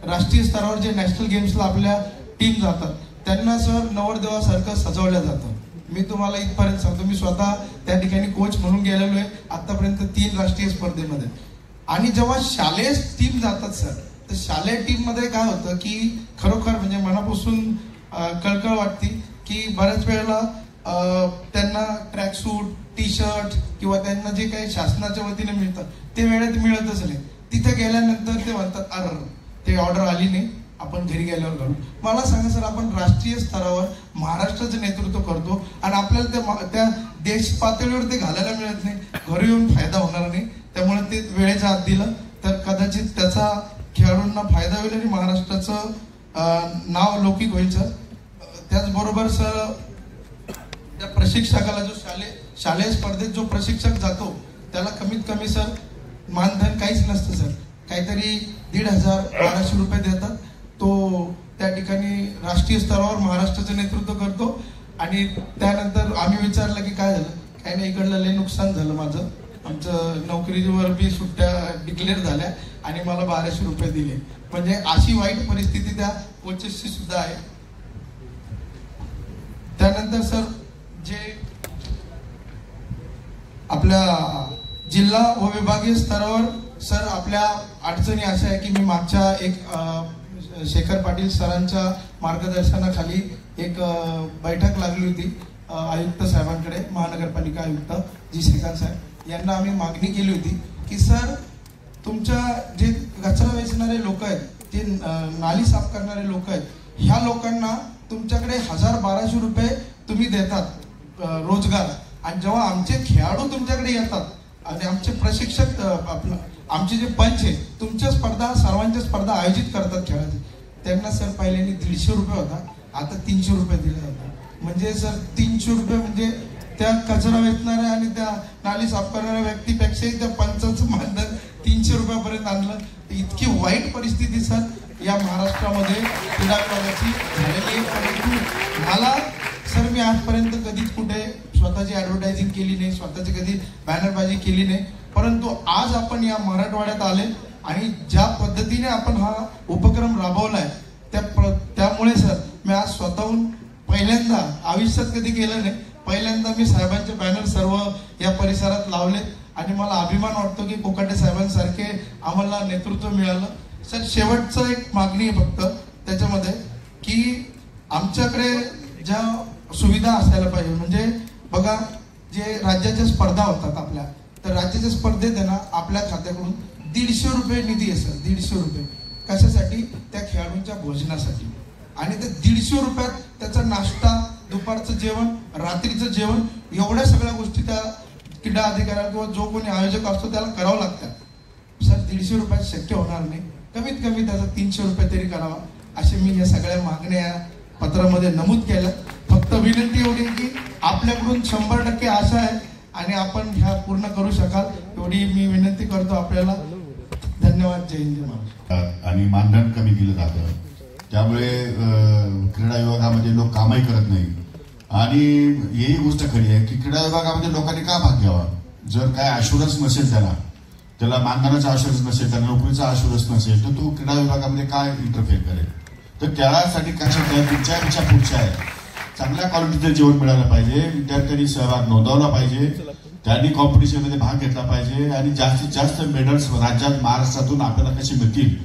Speaker 9: राष्ट्रीय स्तरावर जे नॅशनल गेम्सला आपल्या टीम जातात त्यांना सर नवरदेवासारखं सजवलं जातं. मी तुम्हाला इथपर्यंत सांगतो, मी स्वतः त्या ठिकाणी कोच म्हणून गेलेलो आहे आतापर्यंत 3 राष्ट्रीय स्पर्धेमध्ये. आणि जेव्हा शालेय टीम जातात सर तर शालेय टीम मध्ये काय होतं की खरोखर म्हणजे मनापासून कळकळ वाटते की बऱ्याच वेळेला त्यांना ट्रॅकसूट, टी शर्ट किंवा त्यांना जे काही शासनाच्या वतीने मिळतं ते वेळेत मिळतच नाही. तिथे गेल्यानंतर ते म्हणतात अरे ते ऑर्डर आली नाही, आपण घरी गेल्यावर करू. मला सांगा सर, आपण राष्ट्रीय स्तरावर महाराष्ट्राचं नेतृत्व करतो आणि आपल्याला त्या देश पातळीवर ते घालायला मिळत नाही, घरी येऊन फायदा होणार नाही. त्यामुळे ते वेळेच्या आत दिलं तर कदाचित त्याचा खेळाडूंना फायदा होईल आणि महाराष्ट्राचं नाव लौकिक होईल सर. त्याचबरोबर सर त्या प्रशिक्षकाला जो शालेय स्पर्धेत जो प्रशिक्षक जातो त्याला कमीत कमी सर मानधन काहीच नसतं सर, काहीतरी 1500-1200 रुपये देतात. तो त्या ठिकाणी राष्ट्रीय स्तरावर महाराष्ट्राचं नेतृत्व करतो आणि त्यानंतर आम्ही विचारलं की काय झालं, काही नाही, इकडलं लय नुकसान झालं माझं, आमचं नोकरीवर बी सुट्ट्या डिक्लेअर झाल्या आणि मला 1200 रुपये दिले. म्हणजे अशी वाईट परिस्थिती त्या कोचेसची सुद्धा आहे. त्यानंतर सर जे आपल्या जिल्हा व विभागीय स्तरावर सर आपल्या अडचणी अशा आहे की मी मागच्या एक शेखर पाटील सरांच्या मार्गदर्शनाखाली एक बैठक लागली होती आयुक्त साहेबांकडे, महानगरपालिका आयुक्त जी श्रीकांत साहेब यांना आम्ही मागणी केली होती की सर तुमच्या जे कचरा वेचणारे लोक आहेत, जे नाली साफ करणारे लोक आहेत, ह्या लोकांना तुमच्याकडे 1000-1200 रुपये तुम्ही देतात रोजगार, आणि जेव्हा आमचे खेळाडू तुमच्याकडे येतात आणि आमचे प्रशिक्षक आमचे जे पंच आहे तुमच्या स्पर्धा सर्वांच्या स्पर्धा आयोजित करतात खेळाचे, त्यांना सर पहिल्यांदा 150 रुपये होता, आता 300 रुपये दिले जातात. म्हणजे सर 300 रुपये म्हणजे त्या कचरा वेचणाऱ्या आणि त्या नाली साफ करणाऱ्या व्यक्तीपेक्षाही त्या पंचाचं मानधन 300 रुपयापर्यंत आणलं. इतकी वाईट परिस्थिती सर या महाराष्ट्रामध्ये क्रीडा विभागाची झालेली आहे. परंतु मला सर मी आजपर्यंत कधीच कुठे स्वतःची ऍडव्हर्टायझिंग केली नाही, स्वतःची कधी बॅनरबाजी केली नाही, परंतु आज आपण या मराठवाड्यात आले आणि ज्या पद्धतीने आपण हा उपक्रम राबवलाय त्यामुळे सर मी आज स्वतःहून पहिल्यांदा आयुष्यात कधी केलं नाही, पहिल्यांदा मी साहेबांचे बॅनर सर्व या परिसरात लावले आणि मला अभिमान वाटतो की कोकाटे साहेबांसारखे आम्हाला नेतृत्व मिळालं. सर शेवटचं एक मागणी आहे फक्त त्याच्यामध्ये की आमच्याकडे ज्या सुविधा असायला पाहिजे, म्हणजे बघा जे राज्याच्या स्पर्धा होतात आपल्या, तर राज्याच्या स्पर्धेत आहे ना आपल्या खात्याकडून 150 रुपये निधी आहे सर, 150 रुपये कशासाठी, त्या खेळाडूंच्या भोजनासाठी. आणि त्या 150 रुपयात त्याचा नाश्ता, दुपारचं जेवण, रात्रीचं जेवण, एवढ्या सगळ्या गोष्टी त्या क्रीडा अधिकाऱ्याला किंवा जो कोणी आयोजक असतो त्याला करावं लागतात. सर 150 रुपयात शक्य होणार नाही, कमीत कमी त्याचा 300 रुपये तरी करावा, असे मी या सगळ्या मागण्या पत्रामध्ये नमूद केल्या. फक्त विनंती एवढी की आपल्याकडून 100% आशा आहे आणि आपण ह्या पूर्ण करू शकाल एवढी मी विनंती करतो आपल्याला. धन्यवाद. जय हिंद महाराष्ट्र.
Speaker 7: आणि मानधन कमी दिलं जातं, त्यामुळे क्रीडा विभागामध्ये लोक कामही करत नाही. आणि ही गोष्ट खरी आहे की क्रीडा विभागामध्ये लोकांनी का भाग घ्यावा, जर काय अशुरन्स नसेल त्याला त्याला मानधनाचा आश्वास नसेल, त्याला नोकरीचा आश्वास नसेल, तर तो क्रीडा विभागामध्ये काय इंटरफेअर करेल? तर त्यासाठी तुमच्या पुढच्या आहे चांगल्या क्वालिटीचं जेवण मिळालं पाहिजे, विद्यार्थ्यांनी सहभाग नोंदवला पाहिजे, त्यांनी कॉम्पिटिशनमध्ये भाग घेतला पाहिजे आणि जास्तीत जास्त मेडल्स राज्यात महाराष्ट्रातून आपल्याला कसे मिळतील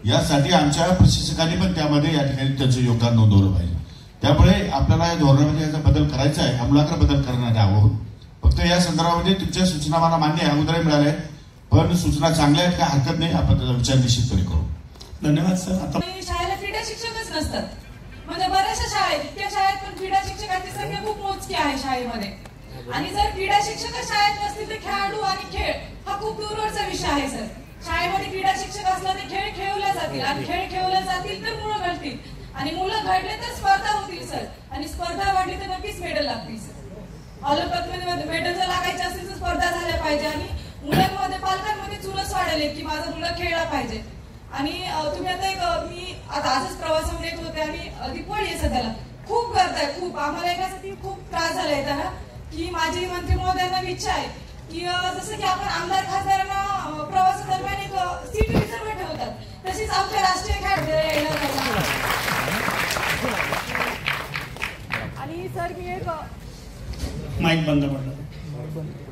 Speaker 7: यासाठी आमच्या प्रशिक्षकांनी पण त्यामध्ये या ठिकाणी त्यांचं योगदान नोंदवलं पाहिजे. त्यामुळे आपल्याला या धोरणामध्ये याचा बदल करायचा आहे, आमूलाग्र बदल करणार आहोत. फक्त या संदर्भामध्ये तुमच्या सूचना मला मान्य आहे, अगोदरही मिळाल्या, पण सूचना चांगल्या आहेत, काय हरकत नाही, आपण त्याचा विचार निश्चितपणे करू.
Speaker 3: धन्यवाद सर. आता
Speaker 8: शाळेला क्रीडा शिक्षकच नसतात, म्हणजे बऱ्याचशा शाळेत त्या शाळेत पण क्रीडा शिक्षकांची संख्या खूप मोजकी आहे शाळेमध्ये. आणि जर क्रीडा शिक्षक शाळेत नसतील तर खेळाडू आणि खेळ हा खूप दूरवरचा विषय आहे सर. शाळेमध्ये क्रीडा शिक्षक असला तर खेळ खेळवले जातील आणि खेळ खेळवले जातील तर मुलं घडतील आणि मुलं घडले तर स्पर्धा होतील सर. आणि स्पर्धा वाढली तर नक्कीच मेडल लागतील सर. ऑलिम्पिकमध्ये मेडल जर लागायचे असतील तर स्पर्धा झाल्या पाहिजे आणि मुलांमध्ये पालकांमध्ये चुरस वाढेल की माझा मुलगा खेळला पाहिजे. आणि तुम्ही आता मी आता आजच प्रवासामध्ये येत होते आणि दीपावली आहे सध्याला, खूप गर्दी आहे, खूप आम्हाला येण्यासाठी खूप त्रास झाला येताना. की माझी मंत्री महोदयांना इच्छा आहे की जसं की आपण आमदार खासदारांना प्रवासादरम्यान एक सीट रिझर्व ठेवतात, तशीच आमच्या राष्ट्रीय खेळाडू आणि सर मी एक
Speaker 3: माईक बंद पडला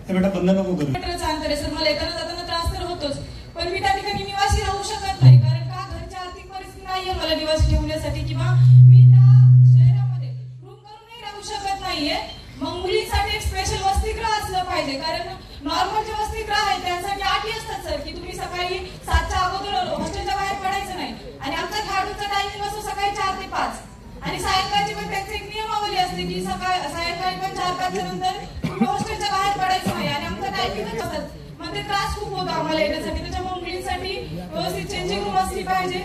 Speaker 3: बेटा, बंद नको करू.
Speaker 8: अंतर आहे सर, मला येताना जाताना त्रास तर होतोच, पण मी त्या ठिकाणी निवासी राहू शकत नाही कारण का घरची आर्थिक परिस्थिती नाहीये मला निवासी ठेवण्यासाठी किंवा मी त्या शहरामध्ये रूम करूनही राहू शकत नाहीये. मग मुलींसाठी एक स्पेशल वसतिगृह असलं पाहिजे कारण नॉर्मल जे वसतिगृह आहे त्यांसाठी अटी असतात सर की तुम्ही सकाळी 7च्या अगोदर हॉस्टेलच्या बाहेर पडायचं नाही आणि आमचा खेळाडूचा टायमिंग असतो सकाळी 4 ते 5 आणि सायंकाळची पण त्यांची एक नियमावली असते की सायंकाळी पण 4-5 नंतर तुम्ही हॉस्टेलच्या बाहेर पडायचं नाही आणि आमचा टायमिंगच असतात. मग ते त्रास खूप होतो आम्हाला येण्यासाठी. त्याच्यामुळे मुलींसाठी व्यवस्थित चेंजिंग रूम असली पाहिजे,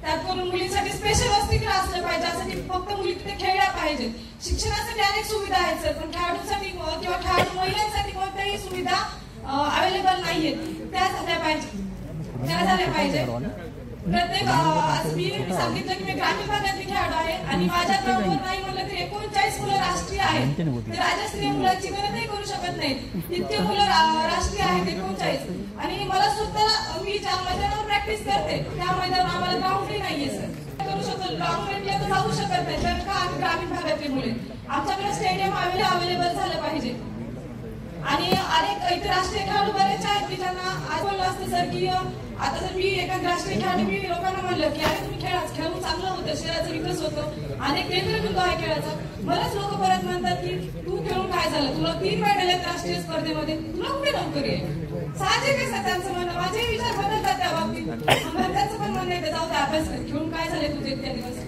Speaker 8: त्यात करून मुलींसाठी स्पेशल वसतिगृह असलं पाहिजे, त्यासाठी फक्त मुली तिथे खेळल्या पाहिजे. शिक्षणासाठी अनेक सुविधा आहेत सर, पण खेळाडूंसाठी किंवा खेळाडू महिलांसाठी कोणत्याही सुविधा अवेलेबल नाहीयेत, त्या झाल्या पाहिजे. प्रत्येक मी सांगितलं की मी ग्रामीण भागातली खेळाडू आहे आणि माझ्या ग्राउंडवर नाही म्हणलं तरी 39 मुलं राष्ट्रीय आहेत. ते राज्यस्तरीय मुलांची गणनाही करू शकत नाहीत, इतके मुलं राष्ट्रीय आहेत 39. आणि मला सुद्धा मी ज्या मैदानावर प्रॅक्टिस करते त्या मैदानावर आम्हाला ग्राउंडही नाहीये सर. करू शकतो लॉंग रेंजला तर जाऊ शकत नाही कारण का आम्ही ग्रामीण भागातले मुले. आमच्याकडे स्टेडियम अवेलेबल झालं पाहिजे. आणि अनेक इथे राष्ट्रीय खेळाडू बरेच आहेत की त्यांना आज बोललं असतं सर की आता जर मी एका राष्ट्रीय खेळाडू मी लोकांना म्हणलं की अरे तुम्ही खेळून चांगलं होतं, शरीराचा विकास होतो, अनेक केंद्रबिंदू आहे खेळाचा. बरेच लोक परत म्हणतात की तू खेळून काय झालं, तुला 3 मेडल आहेत राष्ट्रीय स्पर्धेमध्ये, तुला कुठे नोकरी आहे. साहजिक आहे सर त्यांचं म्हणणं, माझे विचार बदलतात त्या बाबतीत. त्यांचं पण म्हणणं येतं जाऊ दे अभ्यास कर, खेळून काय झाले तुझे इतक्या दिवस.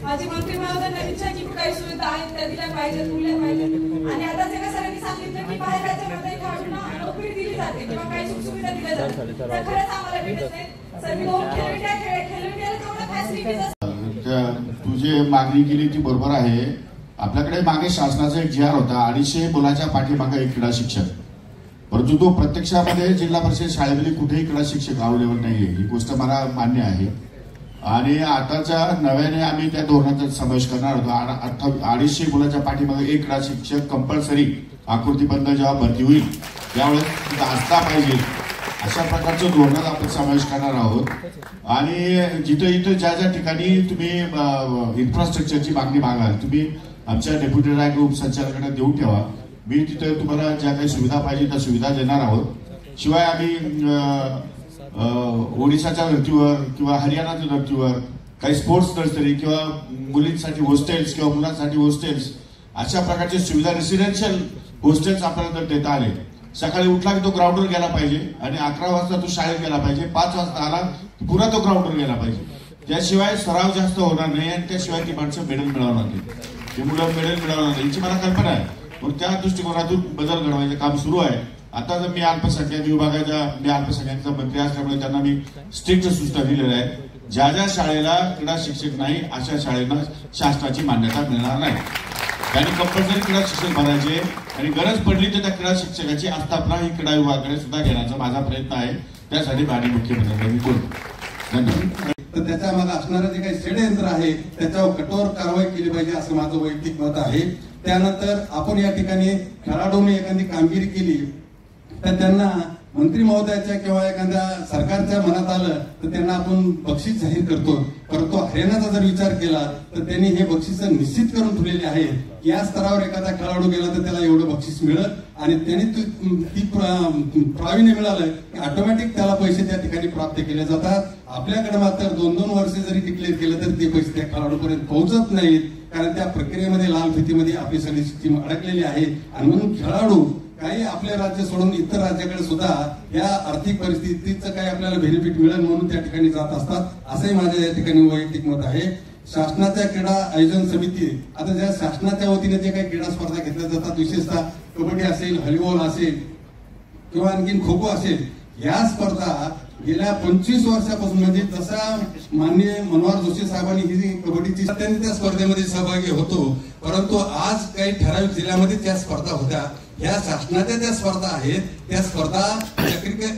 Speaker 8: माझी मंत्री महोदयांना इच्छा की काही सुविधा आहेत त्या दिल्या पाहिजेत, दिल्या पाहिजेत. आणि आता जे सरांनी सांगितलं की बाहेर राज्यामध्ये खेळाडूंना नोकरी दिली जाते किंवा काही सुखसुविधा दिल्या जातात, तर खरंच आम्हाला भेटत नाही सर. मी 2 खेलो इंडियाला तेवढ्या फॅसिलिटीज असतात.
Speaker 7: तुझी मागणी केली ती बरोबर आहे. आपल्याकडे मागे शासनाचा एक GR होता, 250 मुलाच्या पाठीमागे एक क्रीडा शिक्षक, परंतु तो प्रत्यक्षामध्ये जिल्हा परिषद शाळेमध्ये कुठेही क्रीडा शिक्षक अवेलेबल नाहीये, ही गोष्ट मला मान्य आहे. आणि आताच्या नव्याने आम्ही त्या धोरणाचा समावेश करणार होतो. 250 मुलाच्या पाठीमागे एक क्रीडा शिक्षक कंपल्सरी आकृतीबंध जेव्हा भरती होईल त्यावेळेस तिथं असला पाहिजे अशा प्रकारचं धोरणात आपण समावेश करणार आहोत. आणि जिथं ज्या ठिकाणी तुम्ही इन्फ्रास्ट्रक्चरची मागणी मागाल तुम्ही आमच्या डेप्युटी डायरेक्टर उपसंचालकांना देऊन ठेवा. मी तिथं तुम्हाला ज्या काही सुविधा पाहिजे त्या सुविधा देणार आहोत. शिवाय आम्ही ओडिशाच्या धर्तीवर किंवा हरियाणाच्या धर्तीवर काही स्पोर्ट्स नर्सरी किंवा मुलींसाठी हॉस्टेल्स किंवा मुलांसाठी हॉस्टेल्स अशा प्रकारची सुविधा रेसिडेन्शियल हॉस्टेल्स आपल्याला जर देता आले, सकाळी उठला की तो ग्राउंडवर गेला पाहिजे आणि 11 वाजता तो शाळेत गेला पाहिजे, 5 वाजता आला की पुन्हा तो ग्राउंडवर गेला पाहिजे. त्याशिवाय सराव जास्त होणार नाही आणि त्याशिवाय ती माणसं मेडल मिळवणार नाही, ते मुलं मेडल मिळवणार नाही याची मला कल्पना आहे. पण त्या दृष्टिकोनातून बदल घडवायचं काम सुरू आहे. आता जर मी अल्पसंख्याक अल्पसंख्याकचा मंत्री असल्यामुळे त्यांना मी स्ट्रिक्ट सूचना दिलेल्या आहेत. ज्या शाळेला क्रीडा शिक्षक नाही अशा शाळेला शासनाची मान्यता मिळणार नाही. त्यांनी कंपल्सरी क्रीडा शिक्षक भरायचे आणि गरज पडली तर त्या क्रीडा शिक्षकाची आस्थापना ही क्रीडा विभागाकडे सुद्धा घेण्याचा माझा प्रयत्न आहे. त्यासाठी माननीय मुख्यमंत्र्यांनी बोलतो. धन्यवाद.
Speaker 10: तर त्याच्या मागे असणारं जे काही षडयंत्र आहे त्याच्यावर कठोर कारवाई केली पाहिजे असं माझं वैयक्तिक मत आहे. त्यानंतर आपण या ठिकाणी खेळाडूंनी एखादी कामगिरी केली तर त्यांना मंत्री महोदयाच्या किंवा एखाद्या सरकारच्या मनात आलं तर त्यांना आपण बक्षीस जाहीर करतो. परंतु हरियाणाचा जर विचार केला तर त्यांनी हे बक्षीस निश्चित करून ठेवलेले आहे की या स्तरावर एखादा खेळाडू गेला तर त्याला एवढं बक्षीस मिळत आणि त्यांनी ती प्रावीण्य मिळालं की ऑटोमॅटिक त्याला पैसे त्या ठिकाणी प्राप्त केले जातात. आपल्याकडे मात्र 2-2 वर्षे जरी डिक्लेअर केलं तर ते पैसे त्या खेळाडूपर्यंत पोहोचत नाहीत, कारण त्या प्रक्रियेमध्ये लाल फितीमध्ये आपली सगळी स्कीम अडकलेली आहे. आणि म्हणून खेळाडू काही आपले राज्य सोडून इतर राज्याकडे सुद्धा या आर्थिक परिस्थितीचं काही आपल्याला बेनिफिट मिळेल म्हणून त्या ठिकाणी जात असतात, असंही माझ्या या ठिकाणी वैयक्तिक मत आहे. शासनाच्या क्रीडा आयोजन समिती, आता ज्या शासनाच्या वतीने जे काही क्रीडा स्पर्धा घेतल्या जातात, विशेषतः कबड्डी असेल, व्हॉलीबॉल असेल किंवा आणखीन खो खो असेल, या स्पर्धा गेल्या 25 वर्षापासून म्हणजे जसा माननीय मनोहर जोशी साहेबांनी ही कबड्डीची त्यांनी त्या स्पर्धेमध्ये सहभागी होतो, परंतु आज काही ठराविक जिल्ह्यामध्ये त्या स्पर्धा होत्या. या शासनाच्या ज्या स्पर्धा आहेत त्या स्पर्धा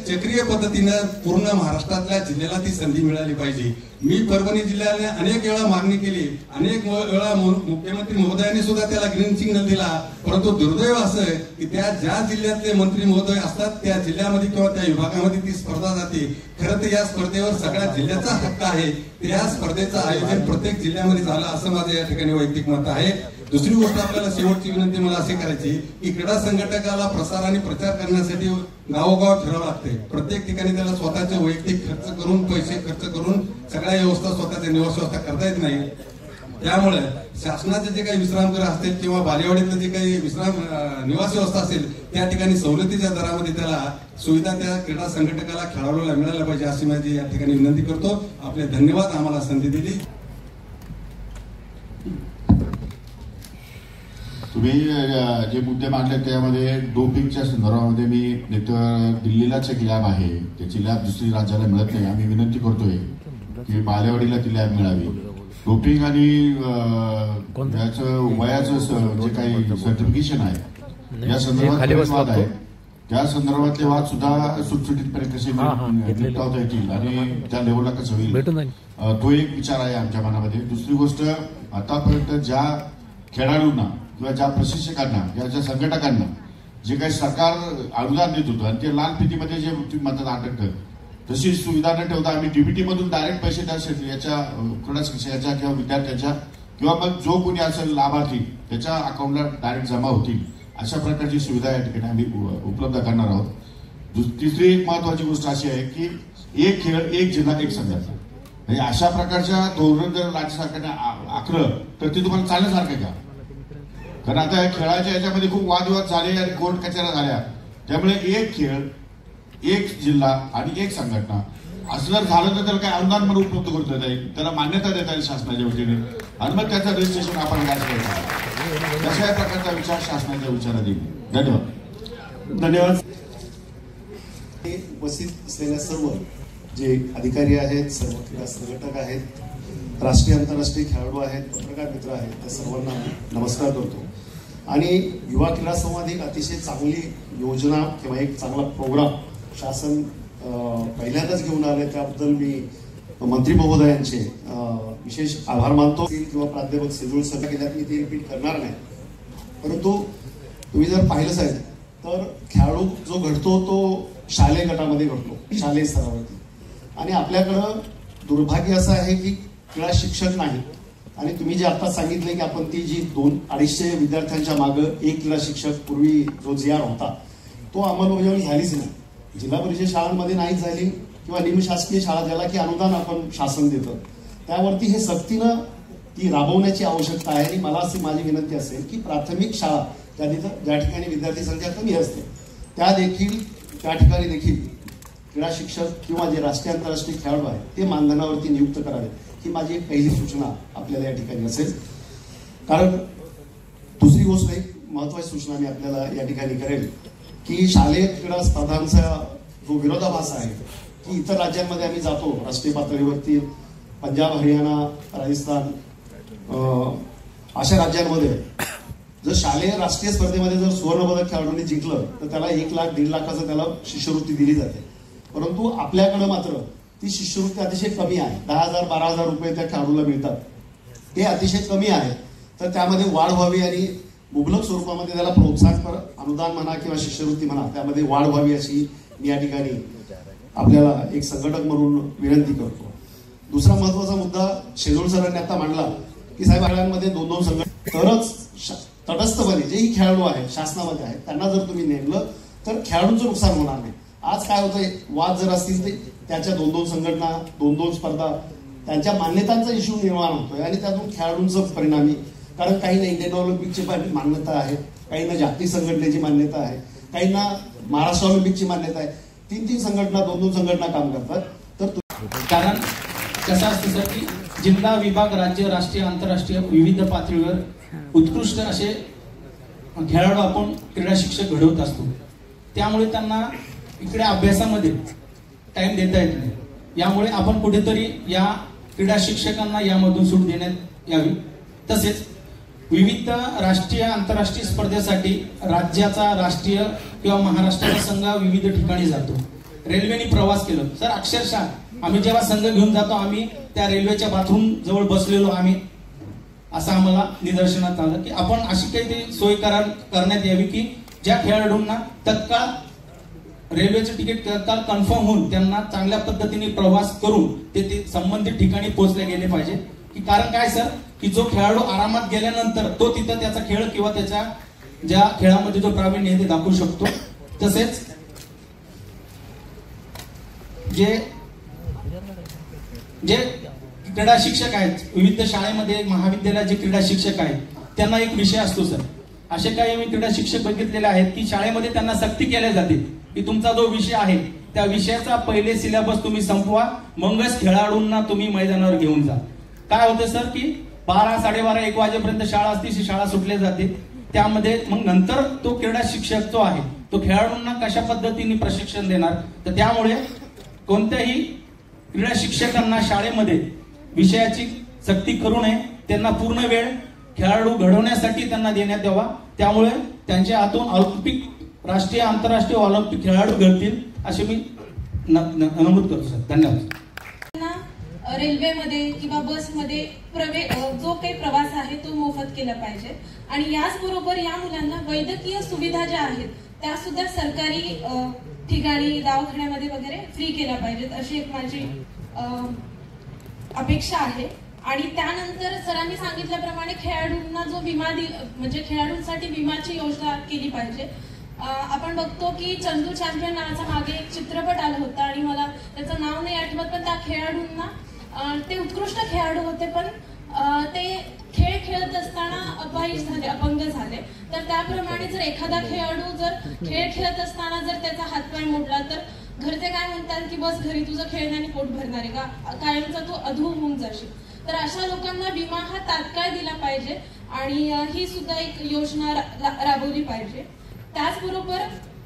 Speaker 10: चक्रीय पद्धतीनं पूर्ण महाराष्ट्रातल्या जिल्ह्याला ती संधी मिळाली पाहिजे. मी परभणी जिल्ह्याने अनेक वेळा मागणी केली, अनेक वेळा मुख्यमंत्री महोदयांनी सुद्धा त्याला ग्रीन सिग्नल दिला, परंतु दुर्दैव असं आहे की त्या ज्या जिल्ह्यातले मंत्री महोदय असतात त्या जिल्ह्यामध्ये किंवा त्या विभागामध्ये ती स्पर्धा जाते. खरं तर या स्पर्धेवर सगळ्या जिल्ह्याचा हक्क आहे. त्या स्पर्धेचं आयोजन प्रत्येक जिल्ह्यामध्ये झालं असं माझं या ठिकाणी वैयक्तिक मत आहे. दुसरी गोष्ट आपल्याला शेवटची विनंती मला अशी करायची की क्रीडा संघटकाला प्रसार आणि प्रचार करण्यासाठी गावोगाव फिरावं लागते. प्रत्येक ठिकाणी त्याला स्वतःचे वैयक्तिक खर्च करून, पैसे खर्च करून सगळ्या व्यवस्था, स्वतःच्या निवास व्यवस्था करता येत नाही. त्यामुळे शासनाचे जे काही विश्रामगृह असतील किंवा बालेवाडीतलं जे काही निवास व्यवस्था असेल त्या ठिकाणी सवलतीच्या दरामध्ये त्याला सुविधा त्या क्रीडा संघटकाला, खेळाडूला मिळायला पाहिजे अशी माझी या ठिकाणी विनंती करतो. आपले धन्यवाद आम्हाला संधी दिली.
Speaker 7: तुम्ही जे मुद्दे मांडले त्यामध्ये डोपिंगच्या संदर्भामध्ये मी दिल्लीलाच एक लॅब आहे, त्याची लॅब दुसरी राज्याला मिळत नाही. आम्ही विनंती करतोय की बालेवाडीला ती लॅब मिळावी. डोपिंग आणि वयाचं जे काही सर्टिफिकेशन आहे या संदर्भात वाद आहे, त्या संदर्भातले वाद सुद्धा सुटसुटीतपणे कसे निपटवता येतील आणि त्या लेवलला कसं होईल तो एक विचार आहे आमच्या मनामध्ये. दुसरी गोष्ट, आतापर्यंत ज्या खेळाडूंना किंवा ज्या प्रशिक्षकांना किंवा ज्या संघटकांना जे काही सरकार अनुदान देत होतं आणि ते लाल फितीमध्ये जे मदत अटकतं, तशी सुविधा न ठेवता आम्ही डीबीटी मधून डायरेक्ट पैसे त्या याच्या क्रीडा शिक्षकाच्या किंवा विद्यार्थ्याच्या किंवा मग जो कोणी असेल लाभार्थी त्याच्या अकाउंटला डायरेक्ट जमा होतील अशा प्रकारची सुविधा या ठिकाणी आम्ही उपलब्ध करणार आहोत. तिसरी एक महत्वाची गोष्ट अशी आहे की एक खेळ एक जिल्हा एक संघटना, म्हणजे अशा प्रकारच्या धोरण जर राज्य सरकारने आखलं तर ते तुम्हाला चालण्यासारखं आहे का? कारण आता खेळाच्या याच्यामध्ये खूप वादविवाद झाले आणि कोर्ट कचेऱ्या झाल्या, त्यामुळे एक खेळ एक जिल्हा आणि एक संघटना असं जर झालं तर त्याला काही अनुदान म्हणून उपलब्ध करून देता येईल, त्याला मान्यता देता येईल शासनाच्या वतीने आणि मग त्याचं रजिस्ट्रेशन आपण काय करायचं, अशा प्रकारचा विचार शासनाच्या विचारात येईल. धन्यवाद.
Speaker 3: धन्यवाद. उपस्थित असलेल्या सर्व जे अधिकारी आहेत, सर्व क्रीडा संघटक आहेत, राष्ट्रीय आंतरराष्ट्रीय खेळाडू आहेत, पत्रकार मित्र आहेत, त्या सर्वांना नमस्कार करतो. आणि युवा क्रीडा संवाद एक अतिशय चांगली योजना किंवा एक चांगला प्रोग्राम शासन पहिल्यांदाच घेऊन आले, त्याबद्दल मी मंत्री महोदयांचे विशेष आभार मानतो. किंवा प्राध्यापक सेजूळ सर केल्यात मी ते रिपीट करणार नाही, परंतु तुम्ही जर पाहिलं साहेब तर खेळाडू जो घडतो तो शालेय गटामध्ये घडतो, शालेय स्तरावरती. आणि आपल्याकडं दुर्भाग्य असं आहे की क्रीडा शिक्षक नाही. आणि तुम्ही जे आता सांगितलं की आपण ती जी 200-250 विद्यार्थ्यांच्या मागं एक क्रीडा शिक्षक पूर्वी जो GR होता तो अंमलबजावणी झालीच नाही. जिल्हा परिषद शाळांमध्ये नाहीच झाली किंवा निमशासकीय शाळा ज्याला की अनुदान आपण शासन देतं त्यावरती हे सक्तीनं ती राबवण्याची आवश्यकता आहे. आणि मला अशी माझी विनंती असेल की प्राथमिक शाळा ज्या ठिकाणी विद्यार्थी संख्या कमी असते त्या ठिकाणी देखील क्रीडा शिक्षक किंवा जे राष्ट्रीय आंतरराष्ट्रीय खेळाडू आहेत ते मानधनावरती नियुक्त करावे, ही माझी एक पहिली सूचना आपल्याला या ठिकाणी असेल. कारण दुसरी गोष्ट एक महत्वाची सूचना मी आपल्याला या ठिकाणी करेल की शालेय क्रीडा स्पर्धांचा जो विरोधाभास आहे की इतर राज्यांमध्ये आम्ही जातो राष्ट्रीय पातळीवरती, पंजाब, हरियाणा, राजस्थान अशा राज्यांमध्ये जर शालेय राष्ट्रीय स्पर्धेमध्ये जर सुवर्णपदक खेळाडूंनी जिंकलं तर त्याला 1 लाख 1.5 लाखाचं त्याला शिष्यवृत्ती दिली जाते. परंतु आपल्याकडे मात्र ती शिष्यवृत्ती अतिशय कमी आहे. 10,000-12,000 रुपये त्या खेळाडूला मिळतात, ते अतिशय कमी आहे. तर त्यामध्ये वाढ व्हावी आणि मुबलक स्वरूपामध्ये त्याला प्रोत्साहनपर अनुदान म्हणा किंवा शिष्यवृत्ती म्हणा त्यामध्ये वाढ व्हावी अशी
Speaker 11: मी या ठिकाणी आपल्याला एक संघटक म्हणून विनंती करतो. दुसरा महत्वाचा मुद्दा शेजोळ सरांनी आता मांडला की साहेब खेळांमध्ये 2-2 संघटक तरच तटस्थपणे जेही खेळाडू आहेत शासनामध्ये आहेत त्यांना जर तुम्ही नेमलं तर खेळाडूंचं नुकसान होणार नाही. आज काय होतंय, वाद जर असतील ते त्याच्या 2-2 संघटना 2-2 स्पर्धा त्यांच्या मान्यतांचा इश्यू निर्माण होतोय आणि त्यातून खेळाडूंचं परिणामी, कारण काहींना इंडियन ऑलिम्पिकची मान्यता आहे, काहींना जागतिक संघटनेची मान्यता आहे, काहींना महाराष्ट्र ऑलिम्पिकची मान्यता आहे. 3-3 संघटना 2-2 संघटना काम करतात. तर
Speaker 12: कारण कसं असतं सर की जिल्हा विभाग राज्य राष्ट्रीय आंतरराष्ट्रीय विविध पातळीवर उत्कृष्ट असे खेळाडू आपण क्रीडा शिक्षक घडवत असतो. त्यामुळे त्यांना इकडे अभ्यासामध्ये टाइम देता येत नाही. यामुळे आपण कुठेतरी या क्रीडा शिक्षकांना यामधून सूट देण्यात यावी. तसेच विविध राष्ट्रीय आंतरराष्ट्रीय स्पर्धेसाठी राज्याचा राष्ट्रीय किंवा महाराष्ट्राचा संघ विविध ठिकाणी जातो. रेल्वेने प्रवास केला सर, अक्षरशः आम्ही जेव्हा संघ घेऊन जातो आम्ही त्या रेल्वेच्या बाथरूम जवळ बसलेलो आम्ही, असं आम्हाला निदर्शनात आलं की आपण अशी काहीतरी सोय करण्यात यावी की ज्या खेळाडूंना तत्काळ रेल्वेचं तिकीट तत्काळ कन्फर्म होऊन त्यांना चांगल्या पद्धतीने प्रवास करून ते संबंधित ठिकाणी पोहोचले गेले पाहिजे. की कारण काय सर की जो खेळाडू आरामात गेल्यानंतर तो तिथं त्याचा खेळ किंवा त्याच्या ज्या खेळामध्ये जो प्रावीण्य आहे ते दाखवू शकतो. तसेच जे क्रीडा शिक्षक आहेत विविध शाळेमध्ये महाविद्यालयात जे क्रीडा शिक्षक आहेत त्यांना एक विषय असतो सर. असे काही मी क्रीडा शिक्षक बघितलेले आहेत की शाळेमध्ये त्यांना सक्ती केल्या जाते की तुमचा जो विषय आहे त्या विषयाचा पहिले सिलेबस तुम्ही संपवा, मगच खेळाडूंना तुम्ही मैदानावर घेऊन जा. काय होतं सर की 12-12:30-1 वाजेपर्यंत शाळा असते, शाळा सुटल्या जाते. त्यामध्ये मग नंतर तो क्रीडा शिक्षक जो आहे तो खेळाडूंना कशा पद्धतीने प्रशिक्षण देणार. तर त्यामुळे कोणत्याही क्रीडा शिक्षकांना शाळेमध्ये विषयाची सक्ती करू नये. त्यांना पूर्ण वेळ खेळाडू घडवण्यासाठी त्यांना देण्यात यावा. त्यामुळे त्यांच्या हातून ऑलिम्पिक राष्ट्रीय आंतरराष्ट्रीय ऑलिम्पिक खेळाडू घडतील असे मी नमूद करतो सर. धन्यवाद.
Speaker 13: रेल्वेमध्ये किंवा बसमध्ये जो काही प्रवास आहे तो मोफत केला पाहिजे आणि याचबरोबर या मुलांना वैद्यकीय सुविधा ज्या आहेत त्या सुद्धा सरकारी ठिकाणी दवाखान्यामध्ये वगैरे फ्री केल्या पाहिजेत अशी एक माझी अपेक्षा आहे. आणि त्यानंतर सरांनी सांगितल्याप्रमाणे खेळाडूंना जो विमा म्हणजे खेळाडूंसाठी विमाची योजना केली पाहिजे. आपण बघतो की चंदू चॅम्पियन नावाचा मागे एक चित्रपट आला होता आणि मला त्याचं नाव नाही आठवत, पण त्या खेळाडूंना ते उत्कृष्ट खेळाडू होते पण ते खेळ खेळत असताना अपंग झाले. तर त्याप्रमाणे जर एखादा खेळाडू जर खेळ खेळत असताना जर त्याचा हातपाय मोडला तर घरचे काय म्हणतात की बस घरी तुझं खेळण्याने पोट भरणार आहे का, कायमचा तू अधू होऊन जाशील. तर अशा लोकांना विमा हा तात्काळ दिला पाहिजे आणि ही सुद्धा एक योजना राबवली पाहिजे. त्याचबरोबर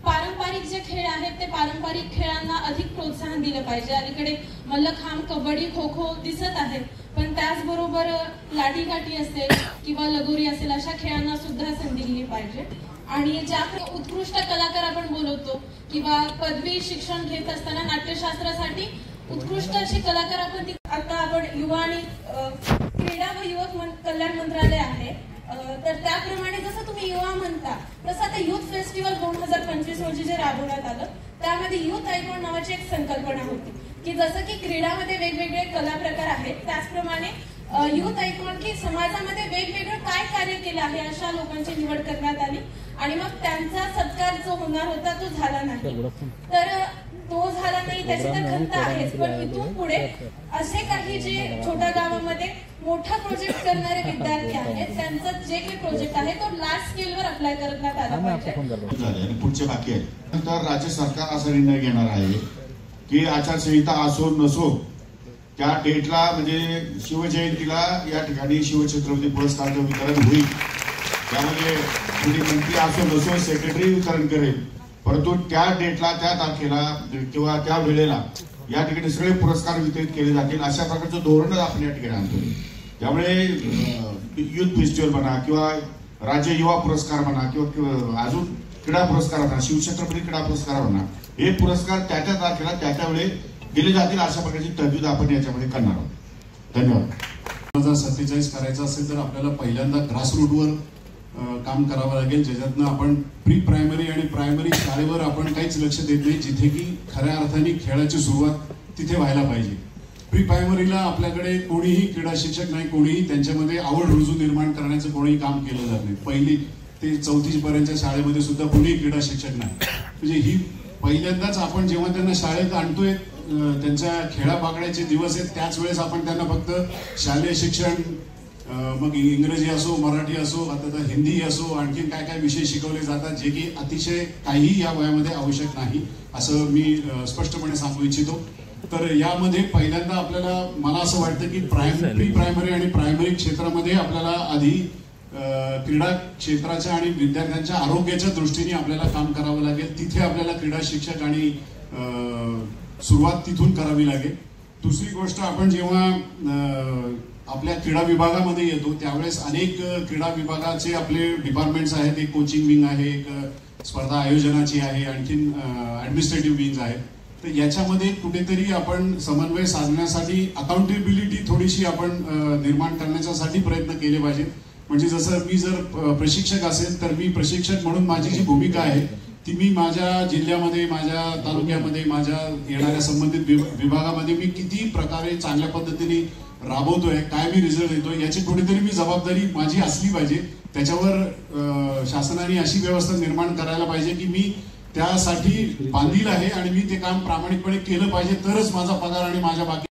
Speaker 13: पारंपरिक जे खेळ आहेत ते पारंपरिक खेळांना अधिक प्रोत्साहन दिलं पाहिजे. अलीकडे मल्लखांब, कबड्डी, खो खो दिसत आहेत, पण त्याचबरोबर लाठीकाठी असेल किंवा लगोरी असेल अशा खेळांना सुद्धा संधी दिली पाहिजे. आणि ज्या उत्कृष्ट कलाकार आपण बोलवतो किंवा पदवी शिक्षण घेत असताना नाट्यशास्त्रासाठी उत्कृष्ट असे कलाकार आपण आता आपण युवा आणि क्रीडा व युवक कल्याण मंत्रालय आहे. तर त्याप्रमाणे जसं तुम्ही युवा म्हणता तसं आता युथ फेस्टिवल 2025 रोजी जे राबवण्यात आलं त्यामध्ये युथ आयकॉन नावाची एक संकल्पना होती की जसं की क्रीडामध्ये वेगवेगळे कला प्रकार आहेत त्याचप्रमाणे युथ आयकॉन की समाजामध्ये वेगवेगळं काय कार्य केलं आहे अशा लोकांची निवड करण्यात आली आणि मग त्यांचा सत्कार जो होणार होता तो झाला नाही. तर तो झाला नाही त्याची तर खंत आहेच, पण इथून पुढे असे काही जे छोट्या गावामध्ये मोठा प्रोजेक्ट करणारे विद्यार्थी आहेत त्यांचा जे काही प्रोजेक्ट आहे तो लार्ज स्केलवर अप्लाय करण्यात आला पाहिजे.
Speaker 7: पुढचे बाकी आहे. तर राज्य सरकार असा निर्णय घेणार आहे की आचारसंहिता असो नसो त्या डेटला म्हणजे शिवजयंतीला या ठिकाणी शिवछत्रपती पुरस्काराचं वितरण होईल. त्यामध्ये कुणी मंत्री असो नसो सेक्रेटरी वितरण करेल, परंतु त्या डेटला त्या तारखेला किंवा त्या वेळेला या ठिकाणी सगळे पुरस्कार वितरित केले जातील अशा प्रकारचं धोरणच आपण या ठिकाणी आणतो. त्यामुळे युथ फेस्टिवल म्हणा किंवा राज्य युवा पुरस्कार म्हणा किंवा अजून क्रीडा पुरस्कार म्हणा, शिवछत्रपती क्रीडा पुरस्कार म्हणा, हे पुरस्कार त्या त्या तारखेला त्या त्या वेळी दिले जातील अशा प्रकारची तरतूद आपण याच्यामध्ये करणार आहोत. धन्यवाद.
Speaker 14: 2047 करायचं असेल तर आपल्याला पहिल्यांदा ग्रासरूटवर काम करावं लागेल, ज्याच्यातनं आपण प्री प्रायमरी आणि प्रायमरी शाळेवर आपण काहीच लक्ष देत नाही, जिथे की खऱ्या अर्थाने खेळाची सुरुवात तिथे व्हायला पाहिजे. प्री प्रायमरीला आपल्याकडे कोणीही क्रीडा शिक्षक नाही, कोणीही त्यांच्यामध्ये आवड रुजू निर्माण करण्याचं कोणीही काम केलं जात नाही. पहिली ते 4थी पर्यंतच्या शाळेमध्ये सुद्धा कोणीही क्रीडा शिक्षक नाही. म्हणजे ही पहिल्यांदाच आपण जेव्हा त्यांना शाळेत आणतोय, त्यांच्या खेळा बागड्याचे दिवस आहेत, त्याच वेळेस आपण त्यांना फक्त शालेय शिक्षण, मग इंग्रजी असो, मराठी असो, आता हिंदी असो, आणखीन काय काय विषय शिकवले जातात, जे की अतिशय काही या वयामध्ये आवश्यक नाही, असं मी स्पष्टपणे सांगू इच्छितो. तर यामध्ये पहिल्यांदा आपल्याला मला असं वाटतं की प्री प्रायमरी आणि प्रायमरी क्षेत्रामध्ये आपल्याला आधी क्रीडा क्षेत्राच्या आणि विद्यार्थ्यांच्या आरोग्याच्या दृष्टीने आपल्याला काम करावं लागेल. तिथे आपल्याला क्रीडा शिक्षक आणि सुरुवात तिथून करावी लागेल. दुसरी गोष्ट, आपण जेव्हा आपल्या क्रीडा विभागामध्ये येतो त्यावेळेस अनेक क्रीडा विभागाचे आपले डिपार्टमेंट्स आहेत. एक कोचिंग विंग आहे, एक स्पर्धा आयोजनाची आहे, आणखीन ऍडमिनिस्ट्रेटिव्ह विंग आहे. तर याच्यामध्ये कुठेतरी आपण समन्वय साधण्यासाठी अकाउंटेबिलिटी थोडीशी आपण निर्माण करण्यासाठी प्रयत्न केले पाहिजेत. म्हणजे जसं मी जर प्रशिक्षक असेल तर मी प्रशिक्षक म्हणून माझी जी भूमिका आहे ती मी माझ्या जिल्ह्यामध्ये, माझ्या तालुक्यामध्ये, माझ्या येणाऱ्या संबंधित विभागामध्ये मी किती प्रकारे चांगल्या पद्धतीने राबवतोय, काय मी रिझल्ट देतोय, याची कुठेतरी मी जबाबदारी माझी असली पाहिजे. त्याच्यावर शासनाने अशी व्यवस्था निर्माण करायला पाहिजे की मी त्यासाठी बांधील आहे आणि मी ते काम प्रामाणिकपणे केलं पाहिजे, तरच माझा पगार आणि माझ्या बाकी